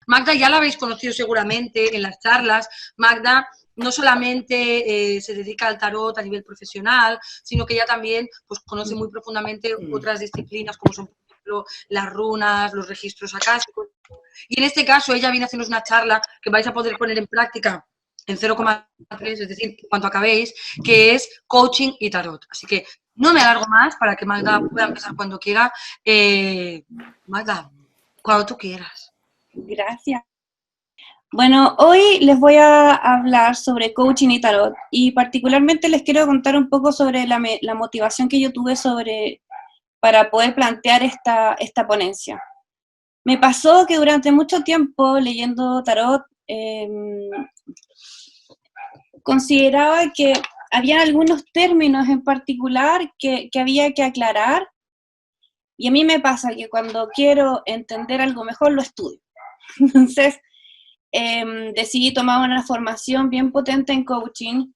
Magda ya la habéis conocido seguramente en las charlas. Magda no solamente se dedica al tarot a nivel profesional, sino que ella también pues, conoce muy profundamente otras disciplinas como son, por ejemplo, las runas, los registros acásticos. Y en este caso ella viene a hacernos una charla que vais a poder poner en práctica en 0,3, es decir, cuando acabéis, que es coaching y tarot. Así que no me alargo más para que Magda pueda empezar cuando quiera. Magda, cuando tú quieras. Gracias. Bueno, hoy les voy a hablar sobre coaching y tarot, y particularmente les quiero contar un poco sobre la motivación que yo tuve para poder plantear esta ponencia. Me pasó que durante mucho tiempo leyendo tarot, consideraba que había algunos términos en particular que había que aclarar, y a mí me pasa que cuando quiero entender algo mejor lo estudio. Entonces, decidí tomar una formación bien potente en coaching,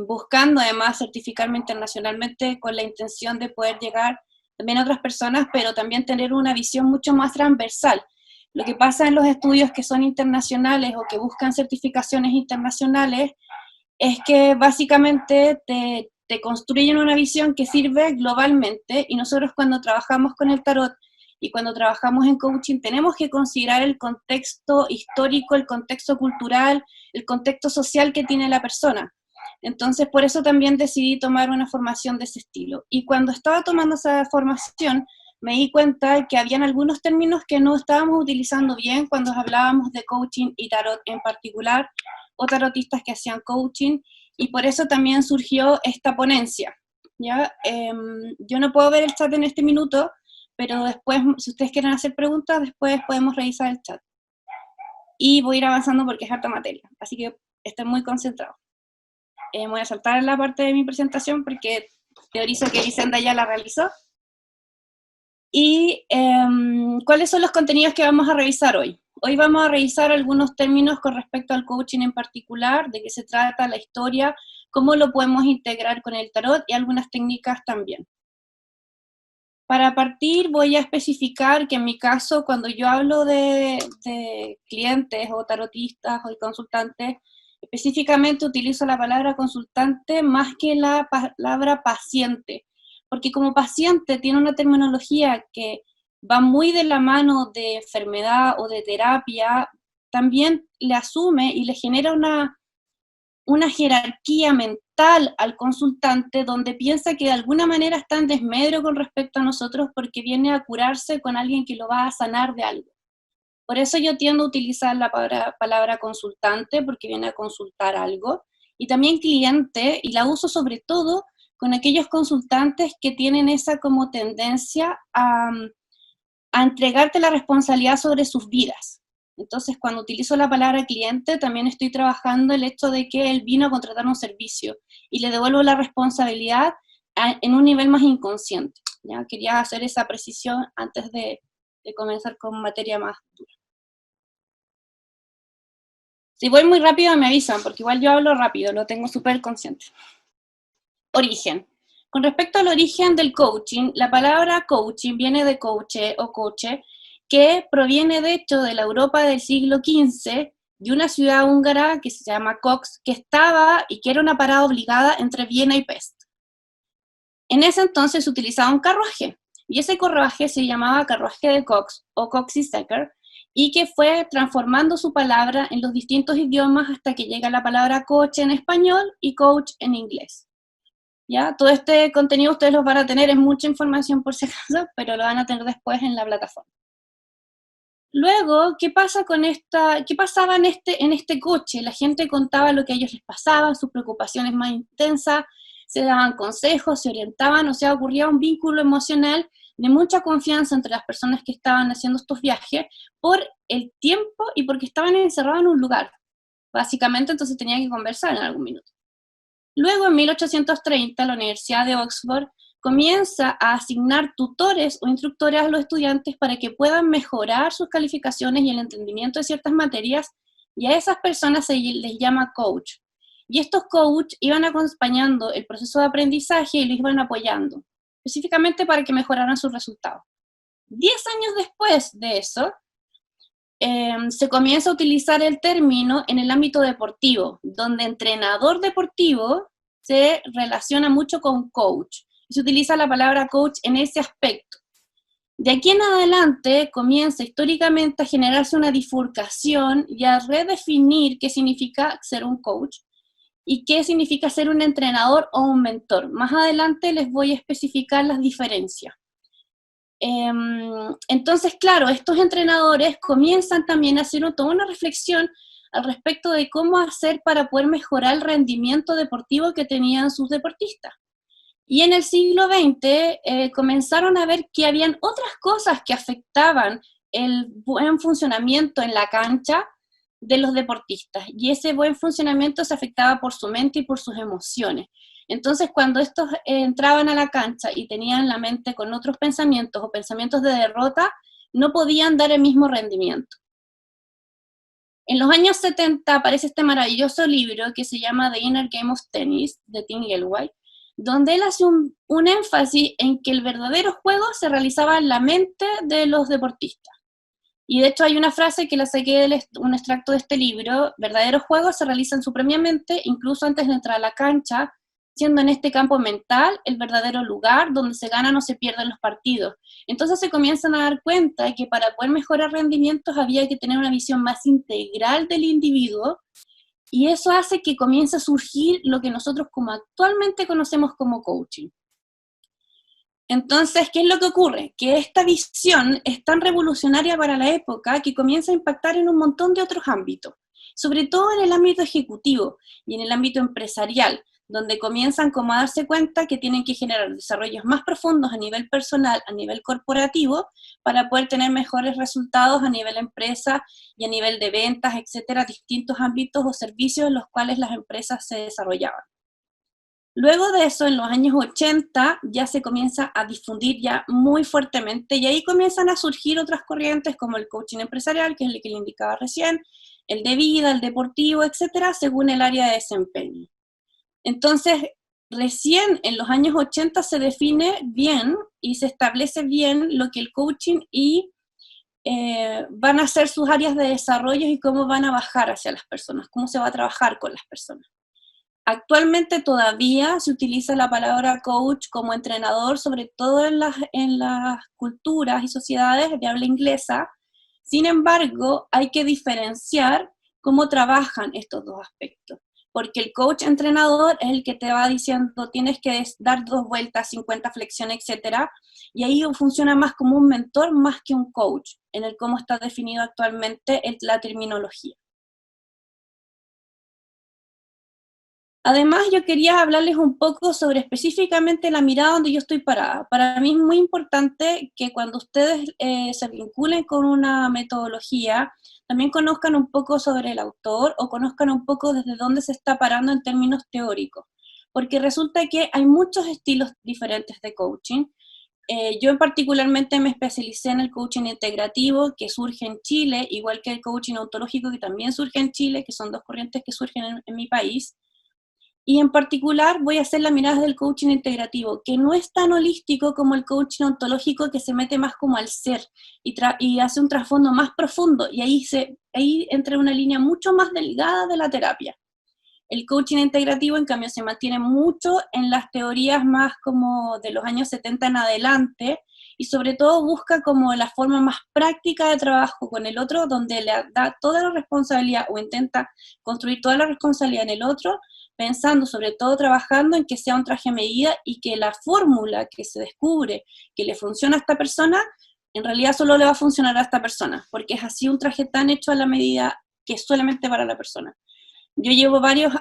buscando además certificarme internacionalmente con la intención de poder llegar también a otras personas, pero también tener una visión mucho más transversal. Lo que pasa en los estudios que son internacionales o que buscan certificaciones internacionales es que básicamente te construyen una visión que sirve globalmente, y nosotros cuando trabajamos con el tarot y cuando trabajamos en coaching tenemos que considerar el contexto histórico, el contexto cultural, el contexto social que tiene la persona. Entonces, por eso también decidí tomar una formación de ese estilo. Y cuando estaba tomando esa formación, me di cuenta que habían algunos términos que no estábamos utilizando bien cuando hablábamos de coaching y tarot en particular, o tarotistas que hacían coaching, y por eso también surgió esta ponencia. ¿Ya? Yo no puedo ver el chat en este minuto, pero después, si ustedes quieren hacer preguntas, después podemos revisar el chat. Y voy a ir avanzando porque es harta materia, así que estén muy concentrados. Voy a saltar la parte de mi presentación porque teorizo que Vicenda ya la realizó. Y ¿cuáles son los contenidos que vamos a revisar hoy? Hoy vamos a revisar algunos términos con respecto al coaching en particular, de qué se trata, la historia, cómo lo podemos integrar con el tarot y algunas técnicas también. Para partir voy a especificar que en mi caso, cuando yo hablo de clientes o tarotistas o consultantes, específicamente utilizo la palabra consultante más que la palabra paciente, porque como paciente tiene una terminología que va muy de la mano de enfermedad o de terapia, también le asume y le genera una jerarquía mental al consultante donde piensa que de alguna manera está en desmedro con respecto a nosotros porque viene a curarse con alguien que lo va a sanar de algo. Por eso yo tiendo a utilizar la palabra consultante, porque viene a consultar algo, y también cliente, y la uso sobre todo con aquellos consultantes que tienen esa como tendencia a entregarte la responsabilidad sobre sus vidas. Entonces, cuando utilizo la palabra cliente, también estoy trabajando el hecho de que él vino a contratar un servicio y le devuelvo la responsabilidad en un nivel más inconsciente. ¿Ya? Quería hacer esa precisión antes de comenzar con materia más dura. Si voy muy rápido me avisan, porque igual yo hablo rápido, lo tengo súper consciente. Origen. Con respecto al origen del coaching, la palabra coaching viene de coache o coche, que proviene de hecho de la Europa del siglo XV, de una ciudad húngara que se llama Kocs, que estaba y que era una parada obligada entre Viena y Pest. En ese entonces se utilizaba un carruaje, y ese carruaje se llamaba carruaje de Kocs o Koksiesäcker, y que fue transformando su palabra en los distintos idiomas hasta que llega la palabra coche en español y coach en inglés. ¿Ya? Todo este contenido ustedes lo van a tener, es mucha información por si acaso, pero lo van a tener después en la plataforma. Luego, ¿qué pasaba en este coche? La gente contaba lo que a ellos les pasaba, sus preocupaciones más intensas, se daban consejos, se orientaban, o sea, ocurría un vínculo emocional de mucha confianza entre las personas que estaban haciendo estos viajes por el tiempo y porque estaban encerrados en un lugar. Básicamente, entonces tenían que conversar en algún minuto. Luego, en 1830, la Universidad de Oxford comienza a asignar tutores o instructores a los estudiantes para que puedan mejorar sus calificaciones y el entendimiento de ciertas materias, y a esas personas se les llama coach. Y estos coach iban acompañando el proceso de aprendizaje y los iban apoyando, específicamente para que mejoraran sus resultados. 10 años después de eso, se comienza a utilizar el término en el ámbito deportivo, donde entrenador deportivo se relaciona mucho con coach, y se utiliza la palabra coach en ese aspecto. De aquí en adelante comienza históricamente a generarse una bifurcación y a redefinir qué significa ser un coach y qué significa ser un entrenador o un mentor. Más adelante les voy a especificar las diferencias. Entonces, claro, estos entrenadores comienzan también a hacer toda una reflexión al respecto de cómo hacer para poder mejorar el rendimiento deportivo que tenían sus deportistas. Y en el siglo XX comenzaron a ver que habían otras cosas que afectaban el buen funcionamiento en la cancha de los deportistas, y ese buen funcionamiento se afectaba por su mente y por sus emociones. Entonces, cuando estos entraban a la cancha y tenían la mente con otros pensamientos o pensamientos de derrota, no podían dar el mismo rendimiento. En los años 70 aparece este maravilloso libro que se llama The Inner Game of Tennis, de Tim Gilroy, donde él hace un énfasis en que el verdadero juego se realizaba en la mente de los deportistas. Y de hecho hay una frase que la saqué de un extracto de este libro: verdaderos juegos se realizan supremamente, incluso antes de entrar a la cancha, siendo en este campo mental el verdadero lugar donde se ganan o se pierden los partidos. Entonces se comienzan a dar cuenta de que para poder mejorar rendimientos había que tener una visión más integral del individuo, y eso hace que comience a surgir lo que nosotros como actualmente conocemos como coaching. Entonces, ¿qué es lo que ocurre? Que esta visión es tan revolucionaria para la época que comienza a impactar en un montón de otros ámbitos, sobre todo en el ámbito ejecutivo y en el ámbito empresarial, donde comienzan como a darse cuenta que tienen que generar desarrollos más profundos a nivel personal, a nivel corporativo, para poder tener mejores resultados a nivel empresa y a nivel de ventas, etcétera, distintos ámbitos o servicios en los cuales las empresas se desarrollaban. Luego de eso, en los años 80, ya se comienza a difundir ya muy fuertemente, y ahí comienzan a surgir otras corrientes como el coaching empresarial, que es el que le indicaba recién, el de vida, el deportivo, etcétera, según el área de desempeño. Entonces, recién en los años 80 se define bien y se establece bien lo que el coaching y van a ser sus áreas de desarrollo y cómo van a bajar hacia las personas, cómo se va a trabajar con las personas. Actualmente todavía se utiliza la palabra coach como entrenador, sobre todo en las culturas y sociedades de habla inglesa. Sin embargo, hay que diferenciar cómo trabajan estos dos aspectos, porque el coach entrenador es el que te va diciendo tienes que dar 2 vueltas, 50 flexiones, etcétera, y ahí funciona más como un mentor más que un coach, en el cómo está definido actualmente la terminología. Además, yo quería hablarles un poco sobre específicamente la mirada donde yo estoy parada. Para mí es muy importante que cuando ustedes se vinculen con una metodología, también conozcan un poco sobre el autor o conozcan un poco desde dónde se está parando en términos teóricos. Porque resulta que hay muchos estilos diferentes de coaching. Yo particularmente me especialicé en el coaching integrativo, que surge en Chile, igual que el coaching ontológico, que también surge en Chile, que son dos corrientes que surgen en mi país. Y en particular voy a hacer la mirada del coaching integrativo, que no es tan holístico como el coaching ontológico, que se mete más como al ser y hace un trasfondo más profundo, y ahí entra una línea mucho más delgada de la terapia. El coaching integrativo, en cambio, se mantiene mucho en las teorías más como de los años 70 en adelante, y sobre todo busca como la forma más práctica de trabajo con el otro, donde le da toda la responsabilidad o intenta construir toda la responsabilidad en el otro, pensando sobre todo trabajando en que sea un traje a medida y que la fórmula que se descubre que le funciona a esta persona, en realidad solo le va a funcionar a esta persona, porque es así un traje tan hecho a la medida que es solamente para la persona. Yo llevo varias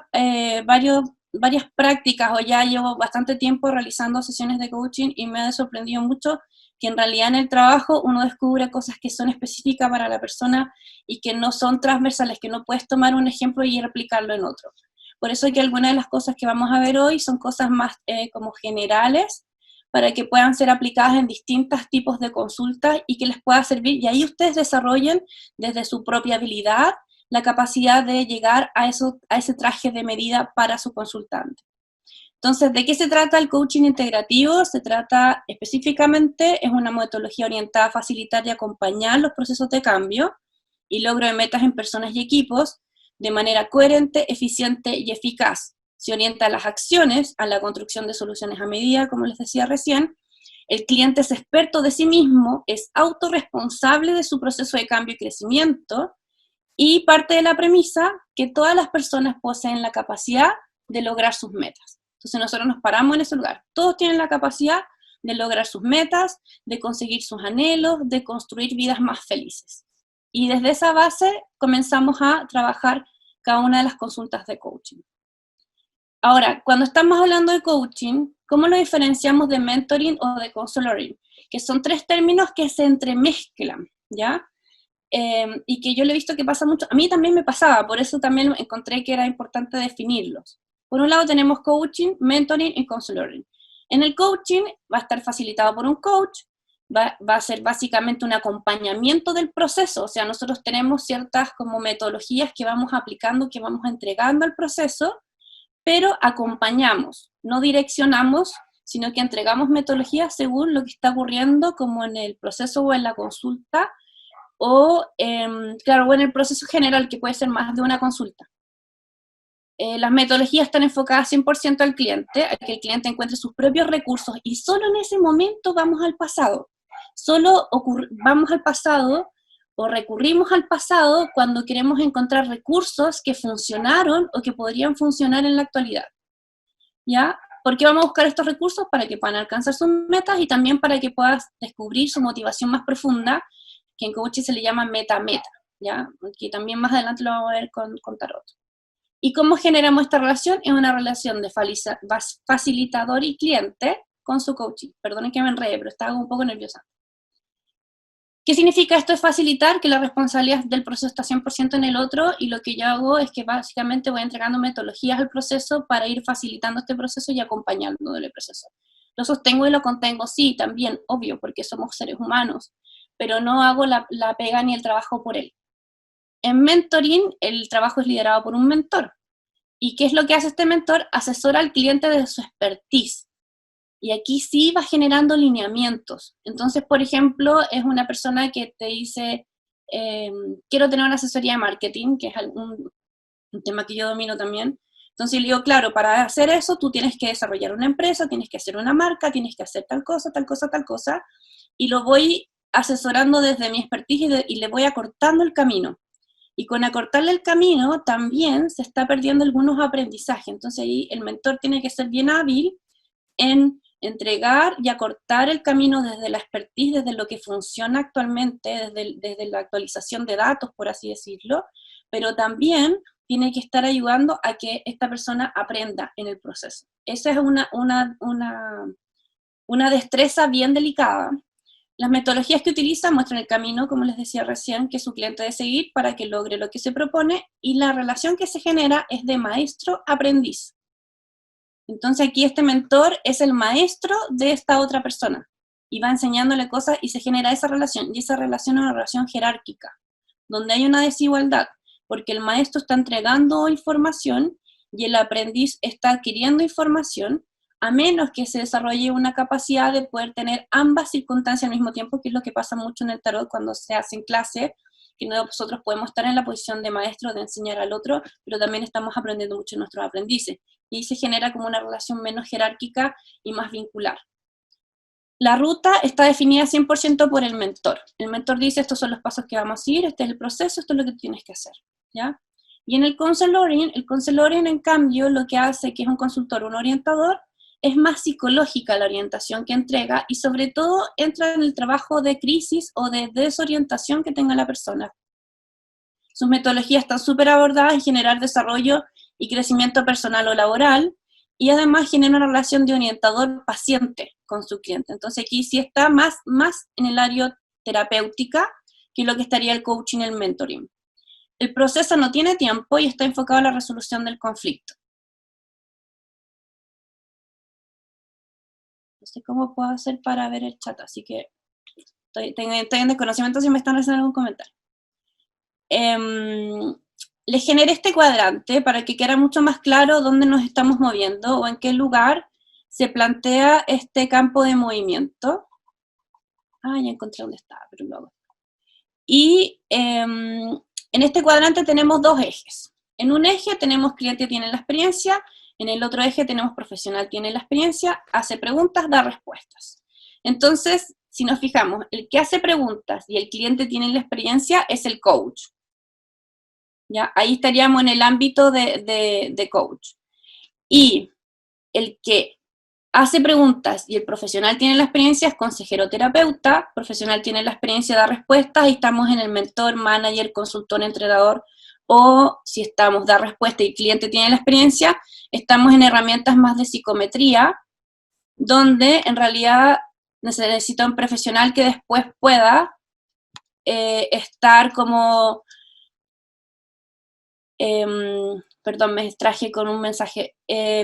prácticas, o ya llevo bastante tiempo realizando sesiones de coaching, y me ha sorprendido mucho que en realidad en el trabajo uno descubre cosas que son específicas para la persona y que no son transversales, que no puedes tomar un ejemplo y replicarlo en otro. Por eso que algunas de las cosas que vamos a ver hoy son cosas más como generales, para que puedan ser aplicadas en distintos tipos de consultas y que les pueda servir, y ahí ustedes desarrollen desde su propia habilidad la capacidad de llegar a ese traje de medida para su consultante. Entonces, ¿de qué se trata el coaching integrativo? Se trata específicamente, es una metodología orientada a facilitar y acompañar los procesos de cambio, y logro de metas en personas y equipos de manera coherente, eficiente y eficaz. Se orienta a las acciones, a la construcción de soluciones a medida, como les decía recién. El cliente es experto de sí mismo, es autorresponsable de su proceso de cambio y crecimiento, y parte de la premisa que todas las personas poseen la capacidad de lograr sus metas. Entonces nosotros nos paramos en ese lugar. Todos tienen la capacidad de lograr sus metas, de conseguir sus anhelos, de construir vidas más felices. Y desde esa base comenzamos a trabajar cada una de las consultas de coaching. Ahora, cuando estamos hablando de coaching, ¿cómo lo diferenciamos de mentoring o de counseling? Que son tres términos que se entremezclan, ¿ya? Y que yo lo he visto que pasa mucho, a mí también me pasaba, por eso también encontré que era importante definirlos. Por un lado tenemos coaching, mentoring y counseling. En el coaching va a estar facilitado por un coach, va a ser básicamente un acompañamiento del proceso, o sea, nosotros tenemos ciertas como metodologías que vamos aplicando, que vamos entregando al proceso, pero acompañamos, no direccionamos, sino que entregamos metodologías según lo que está ocurriendo como en el proceso o en la consulta, o, claro, o en el proceso general, que puede ser más de una consulta. Las metodologías están enfocadas 100% al cliente, a que el cliente encuentre sus propios recursos, y solo en ese momento vamos al pasado. Solo vamos al pasado o recurrimos al pasado cuando queremos encontrar recursos que funcionaron o que podrían funcionar en la actualidad. ¿Ya? ¿Por qué vamos a buscar estos recursos? Para que puedan alcanzar sus metas y también para que puedas descubrir su motivación más profunda, que en coaching se le llama meta-meta, ¿ya? Que también más adelante lo vamos a ver con tarot. ¿Y cómo generamos esta relación? Es una relación de facilitador y cliente con su coaching. Perdonen que me enrede, pero estaba un poco nerviosa. ¿Qué significa esto de facilitar? Que la responsabilidad del proceso está 100% en el otro, y lo que yo hago es que básicamente voy entregando metodologías al proceso para ir facilitando este proceso y acompañando del proceso. Lo sostengo y lo contengo, sí, también, obvio, porque somos seres humanos, pero no hago la pega ni el trabajo por él. En mentoring, el trabajo es liderado por un mentor. ¿Y qué es lo que hace este mentor? Asesora al cliente de su expertise. Y aquí sí va generando lineamientos. Entonces, por ejemplo, es una persona que te dice, quiero tener una asesoría de marketing, que es un tema que yo domino también. Entonces le digo, claro, para hacer eso tú tienes que desarrollar una empresa, tienes que hacer una marca, tienes que hacer tal cosa, tal cosa, tal cosa, y lo voy asesorando desde mi expertise y le voy acortando el camino. Y con acortarle el camino también se está perdiendo algunos aprendizajes. Entonces ahí el mentor tiene que ser bien hábil en entregar y acortar el camino desde la expertise, desde lo que funciona actualmente, desde la actualización de datos, por así decirlo, pero también tiene que estar ayudando a que esta persona aprenda en el proceso. Esa es una destreza bien delicada. Las metodologías que utiliza muestran el camino, como les decía recién, que su cliente debe seguir para que logre lo que se propone, y la relación que se genera es de maestro-aprendiz. Entonces aquí este mentor es el maestro de esta otra persona, y va enseñándole cosas y se genera esa relación, y esa relación es una relación jerárquica, donde hay una desigualdad, porque el maestro está entregando información y el aprendiz está adquiriendo información, a menos que se desarrolle una capacidad de poder tener ambas circunstancias al mismo tiempo, que es lo que pasa mucho en el tarot cuando se hace en clase, que nosotros podemos estar en la posición de maestro, de enseñar al otro, pero también estamos aprendiendo mucho de nuestros aprendices, y ahí se genera como una relación menos jerárquica y más vincular. La ruta está definida 100% por el mentor. El mentor dice, estos son los pasos que vamos a seguir, este es el proceso, esto es lo que tienes que hacer, ¿ya? Y en el counseling, en cambio, lo que hace, que es un consultor, un orientador, es más psicológica la orientación que entrega, y sobre todo entra en el trabajo de crisis o de desorientación que tenga la persona. Sus metodologías están súper abordadas en generar desarrollo y crecimiento personal o laboral, y además genera una relación de orientador-paciente con su cliente. Entonces aquí sí está más en el área terapéutica que lo que estaría el coaching y el mentoring. El proceso no tiene tiempo y está enfocado en la resolución del conflicto. No sé cómo puedo hacer para ver el chat, así que estoy en desconocimiento si me están haciendo algún comentario. Les generé este cuadrante para que quede mucho más claro dónde nos estamos moviendo o en qué lugar se plantea este campo de movimiento. Ah, ya encontré dónde estaba, pero luego. Y en este cuadrante tenemos dos ejes. En un eje tenemos cliente tiene la experiencia, en el otro eje tenemos profesional tiene la experiencia, hace preguntas, da respuestas. Entonces, si nos fijamos, el que hace preguntas y el cliente tiene la experiencia es el coach. ¿Ya? Ahí estaríamos en el ámbito de coach. Y el que hace preguntas y el profesional tiene la experiencia es consejero terapeuta, profesional tiene la experiencia, da respuestas, y estamos en el mentor, manager, consultor, entrenador, o si estamos da respuesta y el cliente tiene la experiencia, estamos en herramientas más de psicometría, donde en realidad necesita un profesional que después pueda estar como... perdón, me distraje con un mensaje,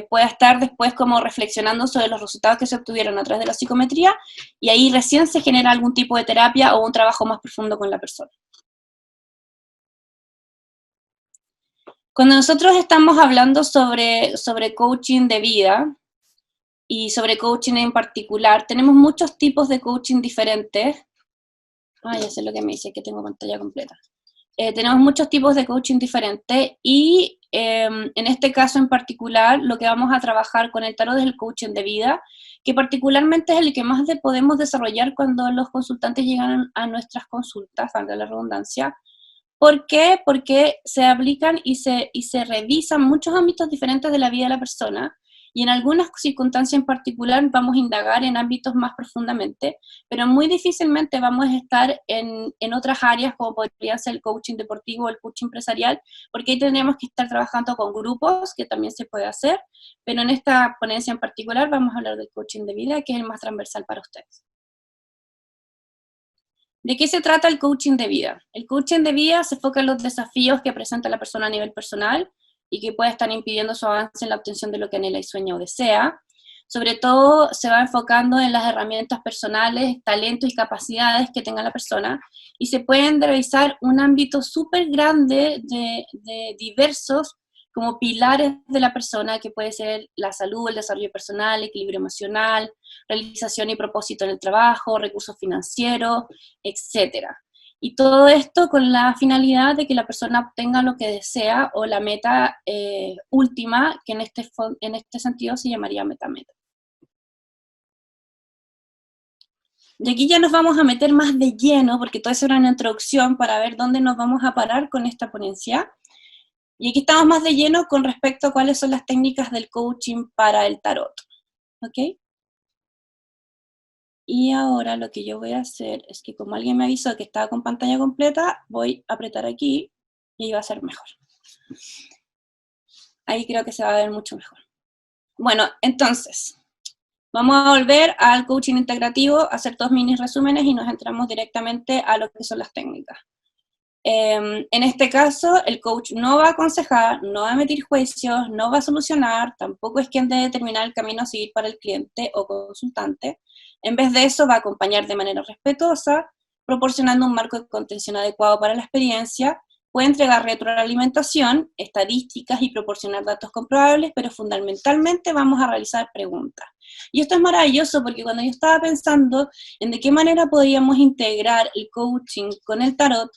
pueda estar después como reflexionando sobre los resultados que se obtuvieron a través de la psicometría, y ahí recién se genera algún tipo de terapia o un trabajo más profundo con la persona. Cuando nosotros estamos hablando sobre coaching de vida, y sobre coaching en particular, tenemos muchos tipos de coaching diferentes. Ya sé lo que me dice, que tengo pantalla completa. Tenemos muchos tipos de coaching diferentes, y en este caso en particular lo que vamos a trabajar con el tarot es el coaching de vida, que particularmente es el que más podemos desarrollar cuando los consultantes llegan a nuestras consultas, valga la redundancia. ¿Por qué? Porque se aplican y se revisan muchos ámbitos diferentes de la vida de la persona, y en algunas circunstancias en particular vamos a indagar en ámbitos más profundamente, pero muy difícilmente vamos a estar en otras áreas como podría ser el coaching deportivo o el coaching empresarial, porque ahí tendremos que estar trabajando con grupos, que también se puede hacer, pero en esta ponencia en particular vamos a hablar del coaching de vida, que es el más transversal para ustedes. ¿De qué se trata el coaching de vida? El coaching de vida se enfoca en los desafíos que presenta la persona a nivel personal y que puede estar impidiendo su avance en la obtención de lo que anhela y sueña o desea. Sobre todo se va enfocando en las herramientas personales, talentos y capacidades que tenga la persona, y se pueden revisar un ámbito súper grande de diversos como pilares de la persona, que puede ser la salud, el desarrollo personal, equilibrio emocional, realización y propósito en el trabajo, recursos financieros, etcétera. Y todo esto con la finalidad de que la persona obtenga lo que desea, o la meta última, que en este sentido se llamaría meta-meta. Y aquí ya nos vamos a meter más de lleno, porque toda eso era una introducción para ver dónde nos vamos a parar con esta ponencia. Y aquí estamos más de lleno con respecto a cuáles son las técnicas del coaching para el tarot. ¿Ok? Y ahora lo que yo voy a hacer es que, como alguien me avisó que estaba con pantalla completa, voy a apretar aquí y va a ser mejor. Ahí creo que se va a ver mucho mejor. Bueno, entonces, vamos a volver al coaching integrativo, a hacer 2 mini resúmenes y nos entramos directamente a lo que son las técnicas. En este caso, el coach no va a aconsejar, no va a emitir juicios, no va a solucionar, tampoco es quien debe determinar el camino a seguir para el cliente o consultante. En vez de eso, va a acompañar de manera respetuosa, proporcionando un marco de contención adecuado para la experiencia, puede entregar retroalimentación, estadísticas y proporcionar datos comprobables, pero fundamentalmente vamos a realizar preguntas. Y esto es maravilloso, porque cuando yo estaba pensando en de qué manera podíamos integrar el coaching con el tarot,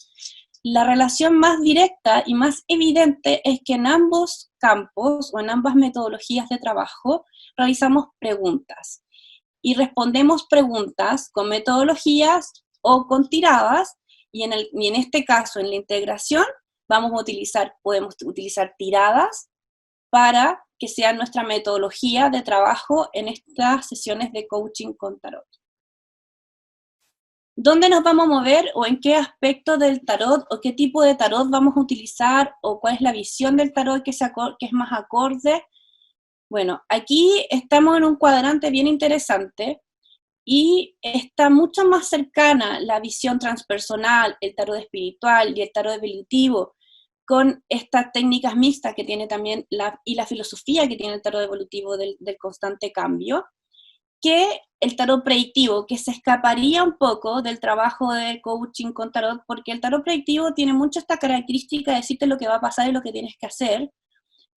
la relación más directa y más evidente es que en ambos campos o en ambas metodologías de trabajo realizamos preguntas y respondemos preguntas con metodologías o con tiradas, y en este caso, en la integración, podemos utilizar tiradas para que sea nuestra metodología de trabajo en estas sesiones de coaching con tarot. ¿Dónde nos vamos a mover, o en qué aspecto del tarot, o qué tipo de tarot vamos a utilizar, o cuál es la visión del tarot que es más acorde? Bueno, aquí estamos en un cuadrante bien interesante, y está mucho más cercana la visión transpersonal, el tarot espiritual y el tarot evolutivo, con estas técnicas mixtas que tiene también y la filosofía que tiene el tarot evolutivo del constante cambio, que el tarot predictivo, que se escaparía un poco del trabajo de coaching con tarot, porque el tarot predictivo tiene mucho esta característica de decirte lo que va a pasar y lo que tienes que hacer,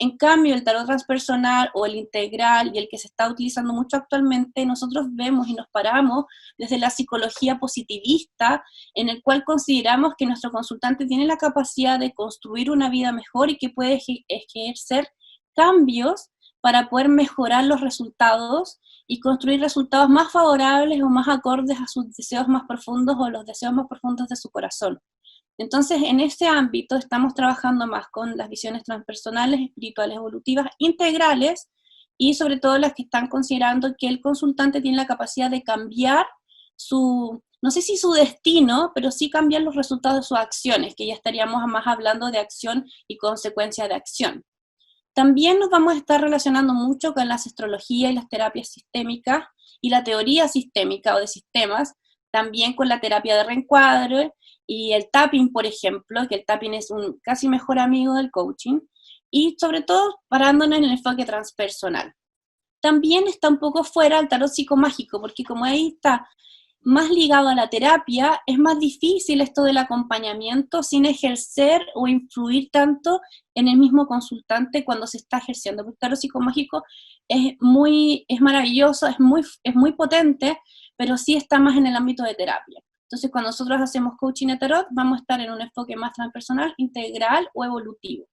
En cambio, el tarot transpersonal o el integral y el que se está utilizando mucho actualmente, nosotros vemos y nos paramos desde la psicología positivista, en el cual consideramos que nuestro consultante tiene la capacidad de construir una vida mejor y que puede ejercer cambios para poder mejorar los resultados y construir resultados más favorables o más acordes a sus deseos más profundos o los deseos más profundos de su corazón. Entonces, en este ámbito estamos trabajando más con las visiones transpersonales, espirituales, evolutivas, integrales, y sobre todo las que están considerando que el consultante tiene la capacidad de cambiar su, no sé si su destino, pero sí cambiar los resultados de sus acciones, que ya estaríamos más hablando de acción y consecuencia de acción. También nos vamos a estar relacionando mucho con la astrología y las terapias sistémicas, y la teoría sistémica o de sistemas, también con la terapia de reencuadre, y el tapping, por ejemplo, que el tapping es un casi mejor amigo del coaching, y sobre todo parándonos en el enfoque transpersonal. También está un poco fuera el tarot psicomágico, porque como ahí está más ligado a la terapia, es más difícil esto del acompañamiento sin ejercer o influir tanto en el mismo consultante cuando se está ejerciendo. Porque el tarot psicomágico es maravilloso, es muy potente, pero sí está más en el ámbito de terapia. Entonces, cuando nosotros hacemos coaching de tarot, vamos a estar en un enfoque más transpersonal, integral o evolutivo.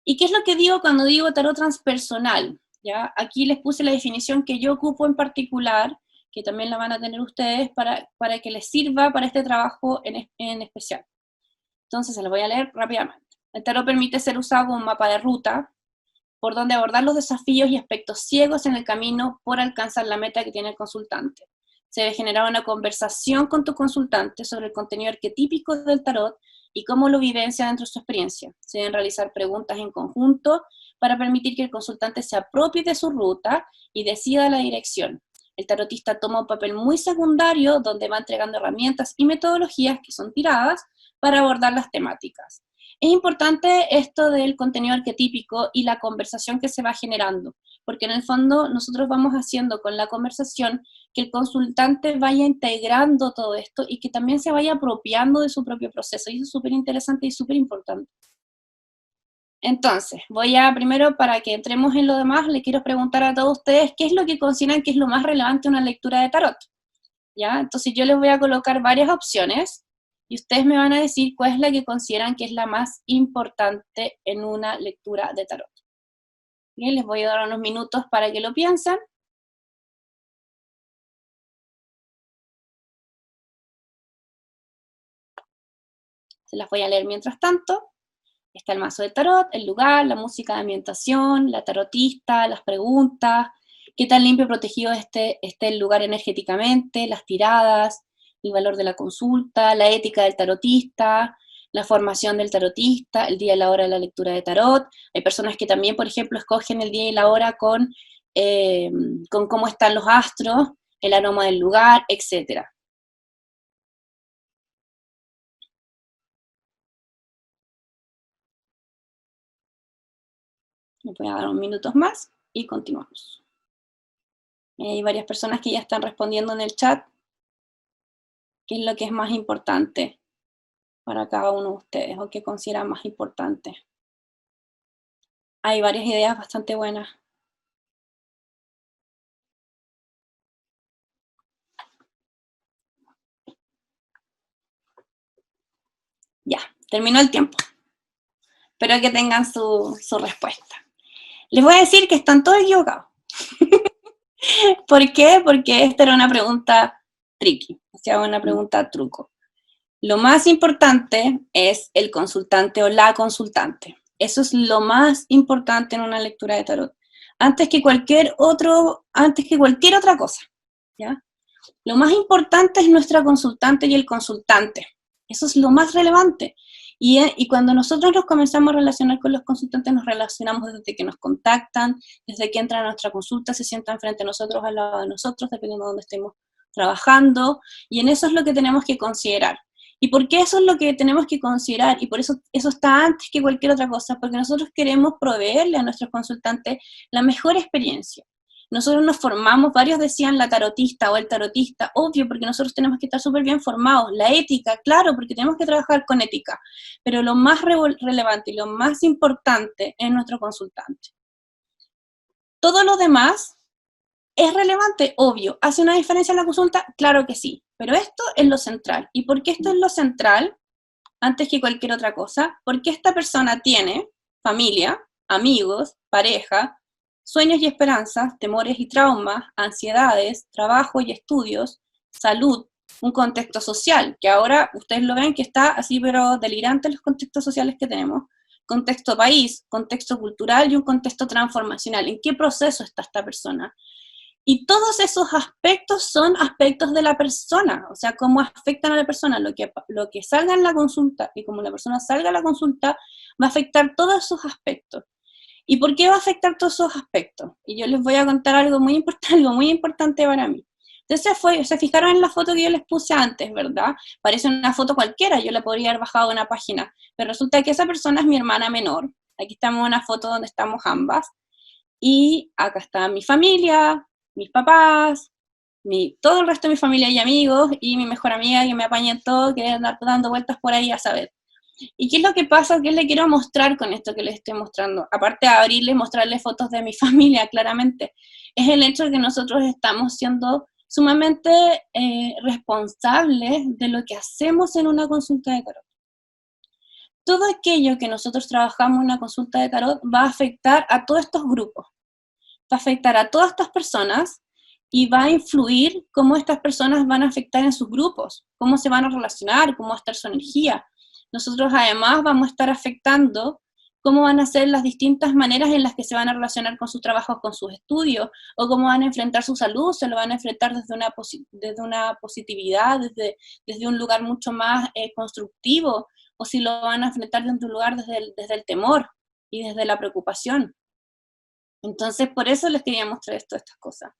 ¿Y qué es lo que digo cuando digo tarot transpersonal? ¿Ya? Aquí les puse la definición que yo ocupo en particular, que también la van a tener ustedes para que les sirva para este trabajo en especial. Entonces, se los voy a leer rápidamente. El tarot permite ser usado como un mapa de ruta, por donde abordar los desafíos y aspectos ciegos en el camino por alcanzar la meta que tiene el consultante. Se debe generar una conversación con tu consultante sobre el contenido arquetípico del tarot y cómo lo vivencia dentro de su experiencia. Se deben realizar preguntas en conjunto para permitir que el consultante se apropie de su ruta y decida la dirección. El tarotista toma un papel muy secundario donde va entregando herramientas y metodologías que son tiradas para abordar las temáticas. Es importante esto del contenido arquetípico y la conversación que se va generando, porque en el fondo nosotros vamos haciendo con la conversación que el consultante vaya integrando todo esto y que también se vaya apropiando de su propio proceso, y eso es súper interesante y súper importante. Entonces, primero, para que entremos en lo demás, le quiero preguntar a todos ustedes qué es lo que consideran que es lo más relevante en una lectura de tarot, ¿ya? Entonces yo les voy a colocar varias opciones, y ustedes me van a decir cuál es la que consideran que es la más importante en una lectura de tarot. Bien, les voy a dar unos minutos para que lo piensen. Se las voy a leer mientras tanto. Está el mazo de tarot, el lugar, la música de ambientación, la tarotista, las preguntas, qué tan limpio y protegido esté el lugar energéticamente, las tiradas, el valor de la consulta, la ética del tarotista, la formación del tarotista, el día y la hora de la lectura de tarot. Hay personas que también, por ejemplo, escogen el día y la hora con cómo están los astros, el aroma del lugar, etc. Les voy a dar unos minutos más y continuamos. Hay varias personas que ya están respondiendo en el chat qué es lo que es más importante para cada uno de ustedes, o qué consideran más importante. Hay varias ideas bastante buenas. Ya, terminó el tiempo. Espero que tengan su respuesta. Les voy a decir que están todos equivocados. ¿Por qué? Porque esta era una pregunta tricky, o sea, una pregunta truco. Lo más importante es el consultante o la consultante. Eso es lo más importante en una lectura de tarot. Antes que cualquier otra cosa, ¿ya? Lo más importante es nuestra consultante y el consultante. Eso es lo más relevante. Y cuando nosotros nos comenzamos a relacionar con los consultantes, nos relacionamos desde que nos contactan, desde que entran a nuestra consulta, se sientan frente a nosotros, al lado de nosotros, dependiendo de dónde estemos trabajando, y en eso es lo que tenemos que considerar. ¿Y por qué eso es lo que tenemos que considerar? Y por eso está antes que cualquier otra cosa, porque nosotros queremos proveerle a nuestros consultantes la mejor experiencia. Nosotros nos formamos, varios decían la tarotista o el tarotista, obvio, porque nosotros tenemos que estar súper bien formados. La ética, claro, porque tenemos que trabajar con ética, pero lo más relevante y lo más importante es nuestro consultante. Todo lo demás es relevante, obvio. ¿Hace una diferencia en la consulta? Claro que sí, pero esto es lo central. ¿Y por qué esto es lo central? Antes que cualquier otra cosa, porque esta persona tiene familia, amigos, pareja, sueños y esperanzas, temores y traumas, ansiedades, trabajo y estudios, salud, un contexto social, que ahora ustedes lo ven que está así pero delirante los contextos sociales que tenemos, contexto país, contexto cultural y un contexto transformacional. ¿En qué proceso está esta persona? Y todos esos aspectos son aspectos de la persona, o sea, cómo afectan a la persona, lo que salga en la consulta y como la persona salga a la consulta va a afectar todos esos aspectos. ¿Y por qué va a afectar todos esos aspectos? Y yo les voy a contar algo muy importante para mí. Entonces se fijaron en la foto que yo les puse antes, ¿verdad? Parece una foto cualquiera, yo la podría haber bajado de una página, pero resulta que esa persona es mi hermana menor. Aquí estamos en una foto donde estamos ambas, y acá está mi familia, mis papás, todo el resto de mi familia y amigos, y mi mejor amiga que me apaña en todo, que anda dando vueltas por ahí a saber. ¿Y qué es lo que pasa? ¿Qué les quiero mostrar con esto que les estoy mostrando? Aparte de abrirles, mostrarles fotos de mi familia, claramente, es el hecho de que nosotros estamos siendo sumamente responsables de lo que hacemos en una consulta de tarot. Todo aquello que nosotros trabajamos en una consulta de tarot va a afectar a todos estos grupos, va a afectar a todas estas personas y va a influir cómo estas personas van a afectar en sus grupos, cómo se van a relacionar, cómo va a estar su energía. Nosotros además vamos a estar afectando cómo van a ser las distintas maneras en las que se van a relacionar con sus trabajos, con sus estudios, o cómo van a enfrentar su salud, se lo van a enfrentar desde una positividad, desde un lugar mucho más constructivo, o si lo van a enfrentar desde un lugar desde el temor y desde la preocupación. Entonces, por eso les quería mostrar estas cosas.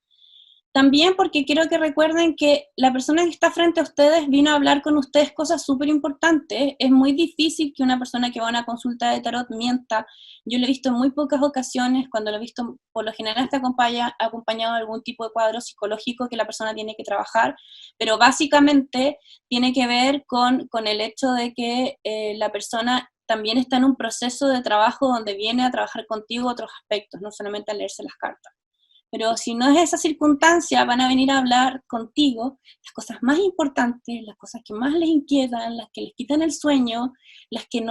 También porque quiero que recuerden que la persona que está frente a ustedes vino a hablar con ustedes cosas súper importantes. Es muy difícil que una persona que va a una consulta de tarot mienta. Yo lo he visto en muy pocas ocasiones, cuando lo he visto, por lo general está acompañado de algún tipo de cuadro psicológico que la persona tiene que trabajar, pero básicamente tiene que ver con el hecho de que la persona también está en un proceso de trabajo donde viene a trabajar contigo otros aspectos, no solamente a leerse las cartas. Pero si no es esa circunstancia, van a venir a hablar contigo las cosas más importantes, las cosas que más les inquietan, las que les quitan el sueño, las que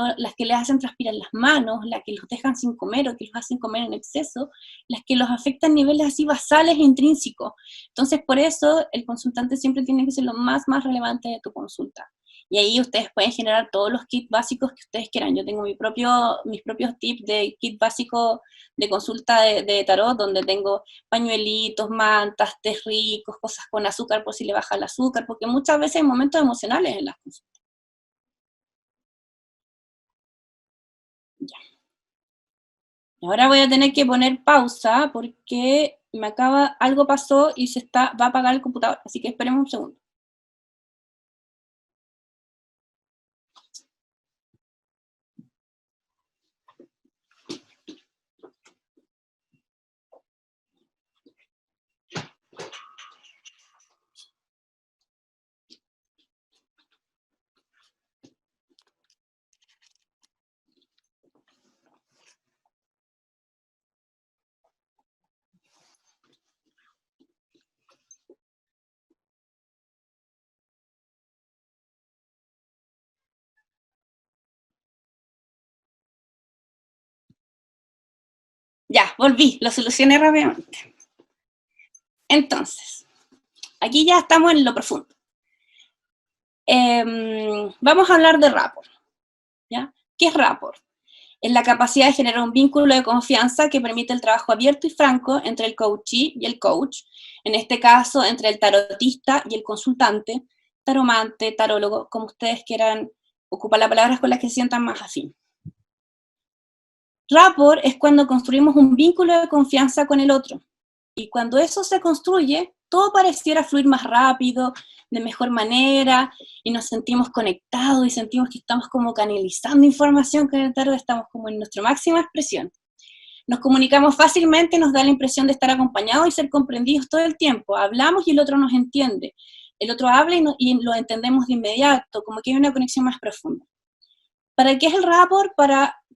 les hacen transpirar las manos, las que los dejan sin comer o que los hacen comer en exceso, las que los afectan a niveles así basales e intrínsecos. Entonces, por eso, el consultante siempre tiene que ser lo más relevante de tu consulta. Y ahí ustedes pueden generar todos los kits básicos que ustedes quieran. Yo tengo mis propios tips de kit básico de consulta de tarot, donde tengo pañuelitos, mantas, tés ricos, cosas con azúcar por si le baja el azúcar, porque muchas veces hay momentos emocionales en las consultas. Ya. Ahora voy a tener que poner pausa porque algo pasó y va a apagar el computador, así que esperemos un segundo. Ya, volví, lo solucioné rápidamente. Entonces, aquí ya estamos en lo profundo. Vamos a hablar de rapport, ¿ya? ¿Qué es rapport? Es la capacidad de generar un vínculo de confianza que permite el trabajo abierto y franco entre el coachee y el coach, en este caso entre el tarotista y el consultante, taromante, tarólogo, como ustedes quieran ocupar las palabras con las que se sientan más afín. Rapport es cuando construimos un vínculo de confianza con el otro, y cuando eso se construye, todo pareciera fluir más rápido, de mejor manera, y nos sentimos conectados y sentimos que estamos como canalizando información con el tarot, estamos como en nuestra máxima expresión. Nos comunicamos fácilmente, nos da la impresión de estar acompañados y ser comprendidos todo el tiempo. Hablamos y el otro nos entiende. El otro habla y lo entendemos de inmediato, como que hay una conexión más profunda. ¿Para qué es el rapport?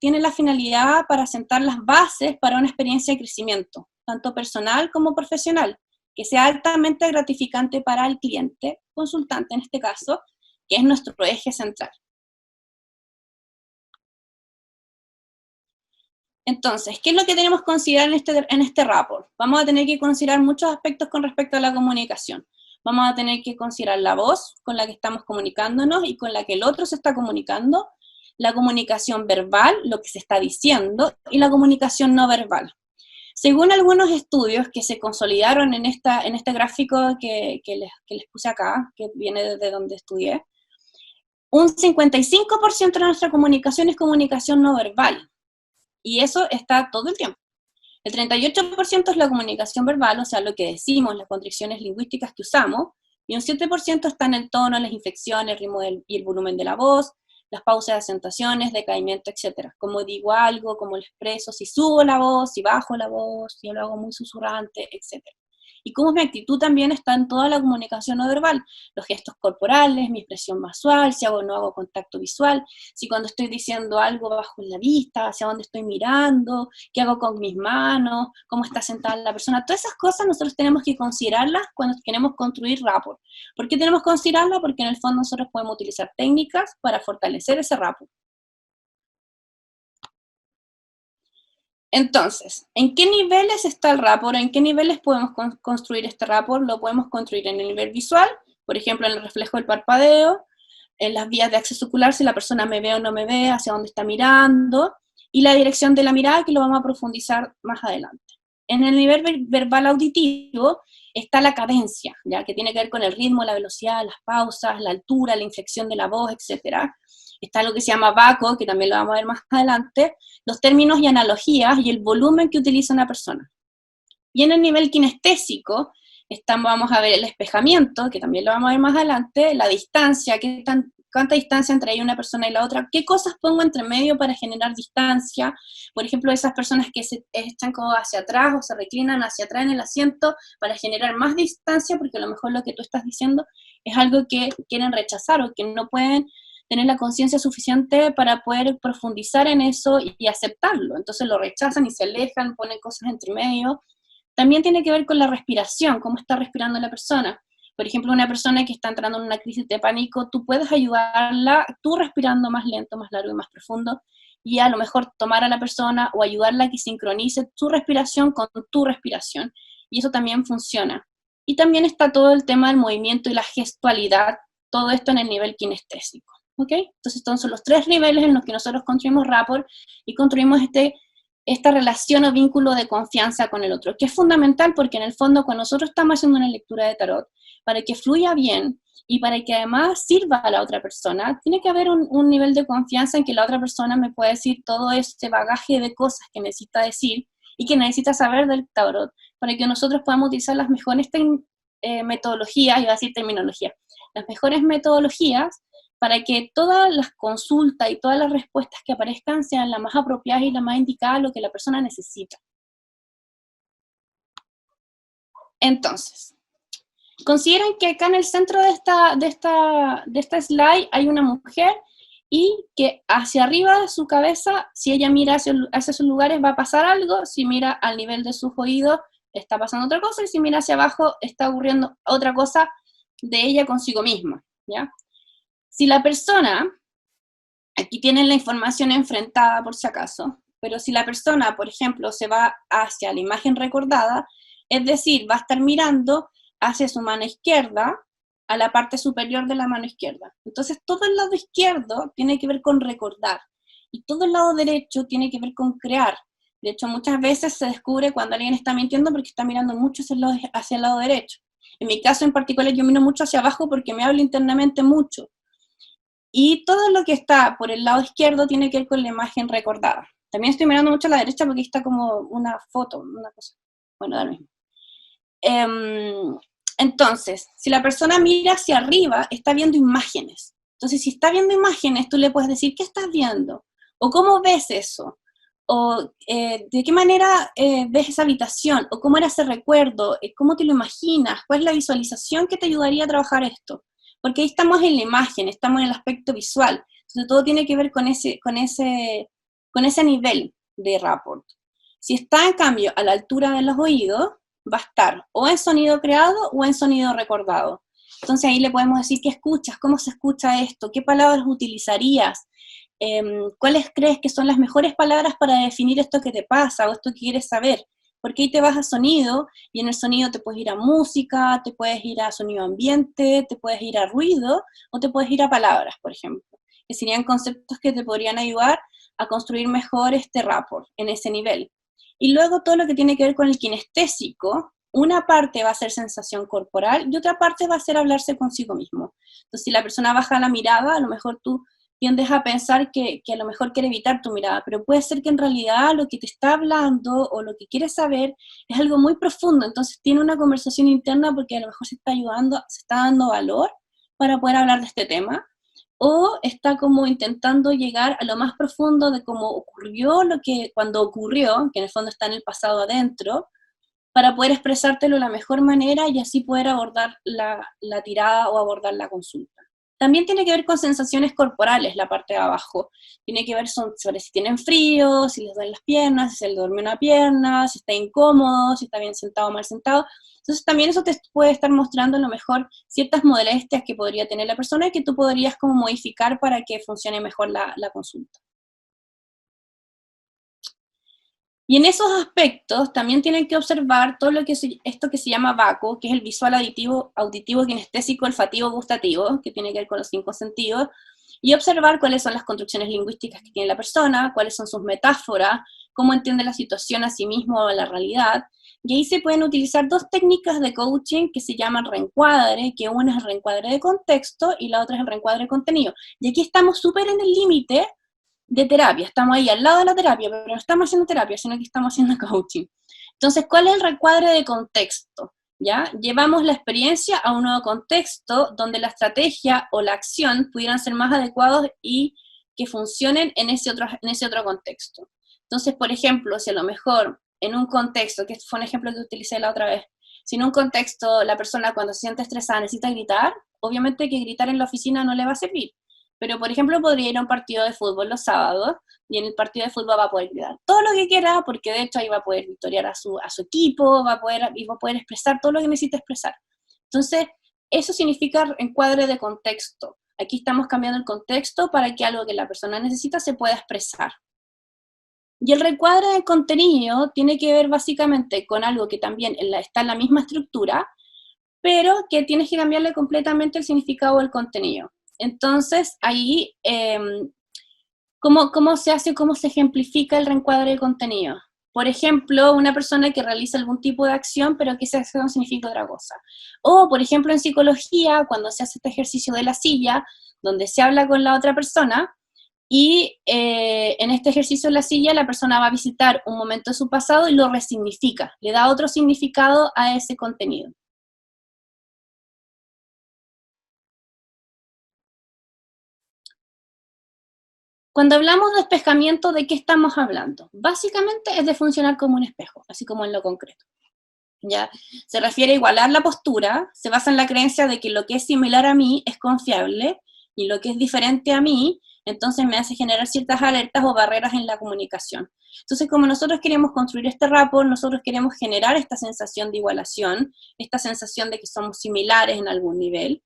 Tiene la finalidad para sentar las bases para una experiencia de crecimiento, tanto personal como profesional, que sea altamente gratificante para el cliente, consultante en este caso, que es nuestro eje central. Entonces, ¿qué es lo que tenemos que considerar en este rapport? Vamos a tener que considerar muchos aspectos con respecto a la comunicación. Vamos a tener que considerar la voz con la que estamos comunicándonos y con la que el otro se está comunicando, la comunicación verbal, lo que se está diciendo, y la comunicación no verbal. Según algunos estudios que se consolidaron en este gráfico que les puse acá, que viene desde donde estudié, un 55% de nuestra comunicación es comunicación no verbal. Y eso está todo el tiempo. El 38% es la comunicación verbal, o sea, lo que decimos, las contracciones lingüísticas que usamos, y un 7% está en el tono, las inflexiones, el ritmo y el volumen de la voz, las pausas de acentuaciones, decaimiento, etc. Cómo digo algo, cómo lo expreso, si subo la voz, si bajo la voz, si lo hago muy susurrante, etc. Y cómo mi actitud también está en toda la comunicación no verbal, los gestos corporales, mi expresión visual, si hago o no hago contacto visual, si cuando estoy diciendo algo bajo la vista, hacia dónde estoy mirando, qué hago con mis manos, cómo está sentada la persona. Todas esas cosas nosotros tenemos que considerarlas cuando queremos construir rapport. ¿Por qué tenemos que considerarlas? Porque en el fondo nosotros podemos utilizar técnicas para fortalecer ese rapport. Entonces, ¿en qué niveles está el rapport? ¿En qué niveles podemos construir este rapport? Lo podemos construir en el nivel visual, por ejemplo, en el reflejo del parpadeo, en las vías de acceso ocular, si la persona me ve o no me ve, hacia dónde está mirando, y la dirección de la mirada, que lo vamos a profundizar más adelante. En el nivel verbal auditivo está la cadencia, ¿ya? Que tiene que ver con el ritmo, la velocidad, las pausas, la altura, la inflexión de la voz, etc. Está lo que se llama VACO, que también lo vamos a ver más adelante, los términos y analogías y el volumen que utiliza una persona. Y en el nivel kinestésico vamos a ver el espejamiento, que también lo vamos a ver más adelante, la distancia, cuánta distancia entre una persona y la otra, qué cosas pongo entre medio para generar distancia, por ejemplo, esas personas que se echan como hacia atrás o se reclinan hacia atrás en el asiento para generar más distancia, porque a lo mejor lo que tú estás diciendo es algo que quieren rechazar o que no pueden tener la conciencia suficiente para poder profundizar en eso y aceptarlo. Entonces lo rechazan y se alejan, ponen cosas entre medio. También tiene que ver con la respiración, cómo está respirando la persona. Por ejemplo, una persona que está entrando en una crisis de pánico, tú puedes ayudarla, tú respirando más lento, más largo y más profundo, y a lo mejor tomar a la persona o ayudarla a que sincronice tu respiración con tu respiración. Y eso también funciona. Y también está todo el tema del movimiento y la gestualidad, todo esto en el nivel kinestésico. ¿Ok? Entonces, estos son los 3 niveles en los que nosotros construimos rapport y construimos esta relación o vínculo de confianza con el otro, que es fundamental porque en el fondo cuando nosotros estamos haciendo una lectura de tarot, para que fluya bien y para que además sirva a la otra persona, tiene que haber un nivel de confianza en que la otra persona me pueda decir todo este bagaje de cosas que necesita decir y que necesita saber del tarot, para que nosotros podamos utilizar las mejores metodologías, iba a decir terminología, las mejores metodologías para que todas las consultas y todas las respuestas que aparezcan sean las más apropiadas y las más indicadas a lo que la persona necesita. Entonces, consideren que acá en el centro de esta slide hay una mujer y que hacia arriba de su cabeza, si ella mira hacia esos lugares va a pasar algo, si mira al nivel de sus oídos está pasando otra cosa, y si mira hacia abajo está ocurriendo otra cosa de ella consigo misma, ¿ya? Si la persona, aquí tienen la información enfrentada por si acaso, pero si la persona, por ejemplo, se va hacia la imagen recordada, es decir, va a estar mirando hacia su mano izquierda, a la parte superior de la mano izquierda. Entonces, todo el lado izquierdo tiene que ver con recordar, y todo el lado derecho tiene que ver con crear. De hecho, muchas veces se descubre cuando alguien está mintiendo porque está mirando mucho hacia el lado derecho. En mi caso en particular, yo miro mucho hacia abajo porque me hablo internamente mucho. Y todo lo que está por el lado izquierdo tiene que ver con la imagen recordada. También estoy mirando mucho a la derecha porque está como una foto, una cosa. Bueno, da lo mismo. Entonces, si la persona mira hacia arriba, está viendo imágenes. Entonces, si está viendo imágenes, tú le puedes decir, ¿qué estás viendo? O ¿cómo ves eso? o de qué manera ves esa habitación, o cómo era ese recuerdo, cómo te lo imaginas, cuál es la visualización que te ayudaría a trabajar esto. Porque ahí estamos en la imagen, estamos en el aspecto visual, entonces todo tiene que ver con ese nivel de rapport. Si está, en cambio, a la altura de los oídos, va a estar o en sonido creado o en sonido recordado. Entonces ahí le podemos decir qué escuchas, cómo se escucha esto, qué palabras utilizarías, cuáles crees que son las mejores palabras para definir esto que te pasa o esto que quieres saber. Porque ahí te vas a sonido, y en el sonido te puedes ir a música, te puedes ir a sonido ambiente, te puedes ir a ruido, o te puedes ir a palabras, por ejemplo, que serían conceptos que te podrían ayudar a construir mejor este rapport en ese nivel. Y luego todo lo que tiene que ver con el kinestésico, una parte va a ser sensación corporal y otra parte va a ser hablarse consigo mismo. Entonces, si la persona baja la mirada, a lo mejor tú tiendes a pensar que a lo mejor quiere evitar tu mirada, pero puede ser que en realidad lo que te está hablando o lo que quiere saber es algo muy profundo, entonces tiene una conversación interna porque a lo mejor se está ayudando, se está dando valor para poder hablar de este tema, o está como intentando llegar a lo más profundo de cómo ocurrió lo que cuando ocurrió, que en el fondo está en el pasado adentro, para poder expresártelo de la mejor manera y así poder abordar la tirada o abordar la consulta. También tiene que ver con sensaciones corporales, la parte de abajo. Tiene que ver sobre si tienen frío, si les duelen las piernas, si se les duerme una pierna, si está incómodo, si está bien sentado o mal sentado. Entonces también eso te puede estar mostrando a lo mejor ciertas molestias que podría tener la persona y que tú podrías como modificar para que funcione mejor la consulta. Y en esos aspectos también tienen que observar todo esto que se llama VACO, que es el visual, auditivo, kinestésico, olfativo, gustativo, que tiene que ver con los 5 sentidos, y observar cuáles son las construcciones lingüísticas que tiene la persona, cuáles son sus metáforas, cómo entiende la situación a sí mismo o la realidad. Y ahí se pueden utilizar 2 técnicas de coaching que se llaman reencuadre, que una es el reencuadre de contexto y la otra es el reencuadre de contenido. Y aquí estamos súper en el límite de terapia, estamos ahí al lado de la terapia, pero no estamos haciendo terapia, sino que estamos haciendo coaching. Entonces, ¿cuál es el recuadre de contexto? ¿Ya? Llevamos la experiencia a un nuevo contexto donde la estrategia o la acción pudieran ser más adecuados y que funcionen en ese otro contexto. Entonces, por ejemplo, si a lo mejor en un contexto, que este fue un ejemplo que utilicé la otra vez, si en un contexto la persona cuando se siente estresada necesita gritar, obviamente que gritar en la oficina no le va a servir. Pero, por ejemplo, podría ir a un partido de fútbol los sábados, y en el partido de fútbol va a poder gritar todo lo que quiera, porque de hecho ahí va a poder victoriar a su equipo, va a poder expresar todo lo que necesita expresar. Entonces, eso significa encuadre de contexto. Aquí estamos cambiando el contexto para que algo que la persona necesita se pueda expresar. Y el recuadre de contenido tiene que ver básicamente con algo que también está en la misma estructura, pero que tienes que cambiarle completamente el significado del contenido. Entonces, ahí, ¿cómo se hace, cómo se ejemplifica el reencuadre de contenido? Por ejemplo, una persona que realiza algún tipo de acción, pero que esa acción significa otra cosa. O, por ejemplo, en psicología, cuando se hace este ejercicio de la silla, donde se habla con la otra persona, y en este ejercicio de la silla, la persona va a visitar un momento de su pasado y lo resignifica, le da otro significado a ese contenido. Cuando hablamos de espejamiento, ¿de qué estamos hablando? Básicamente es de funcionar como un espejo, así como en lo concreto. ¿Ya? Se refiere a igualar la postura, se basa en la creencia de que lo que es similar a mí es confiable y lo que es diferente a mí, entonces me hace generar ciertas alertas o barreras en la comunicación. Entonces, como nosotros queremos construir este rapport, nosotros queremos generar esta sensación de igualación, esta sensación de que somos similares en algún nivel,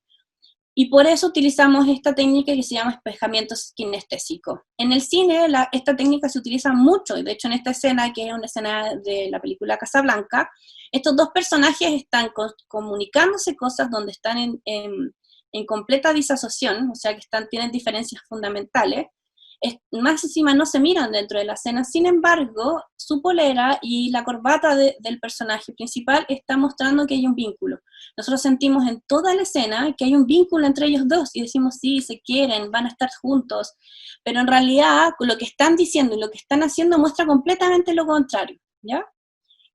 y por eso utilizamos esta técnica que se llama espejamiento kinestésico. En el cine esta técnica se utiliza mucho, y de hecho en esta escena, que es una escena de la película Casablanca, estos 2 personajes están comunicándose cosas donde están en completa disasociación, o sea que tienen diferencias fundamentales. Más encima no se miran dentro de la escena, sin embargo, su polera y la corbata del personaje principal está mostrando que hay un vínculo. Nosotros sentimos en toda la escena que hay un vínculo entre ellos dos, y decimos, sí, se quieren, van a estar juntos, pero en realidad lo que están diciendo y lo que están haciendo muestra completamente lo contrario, ¿ya?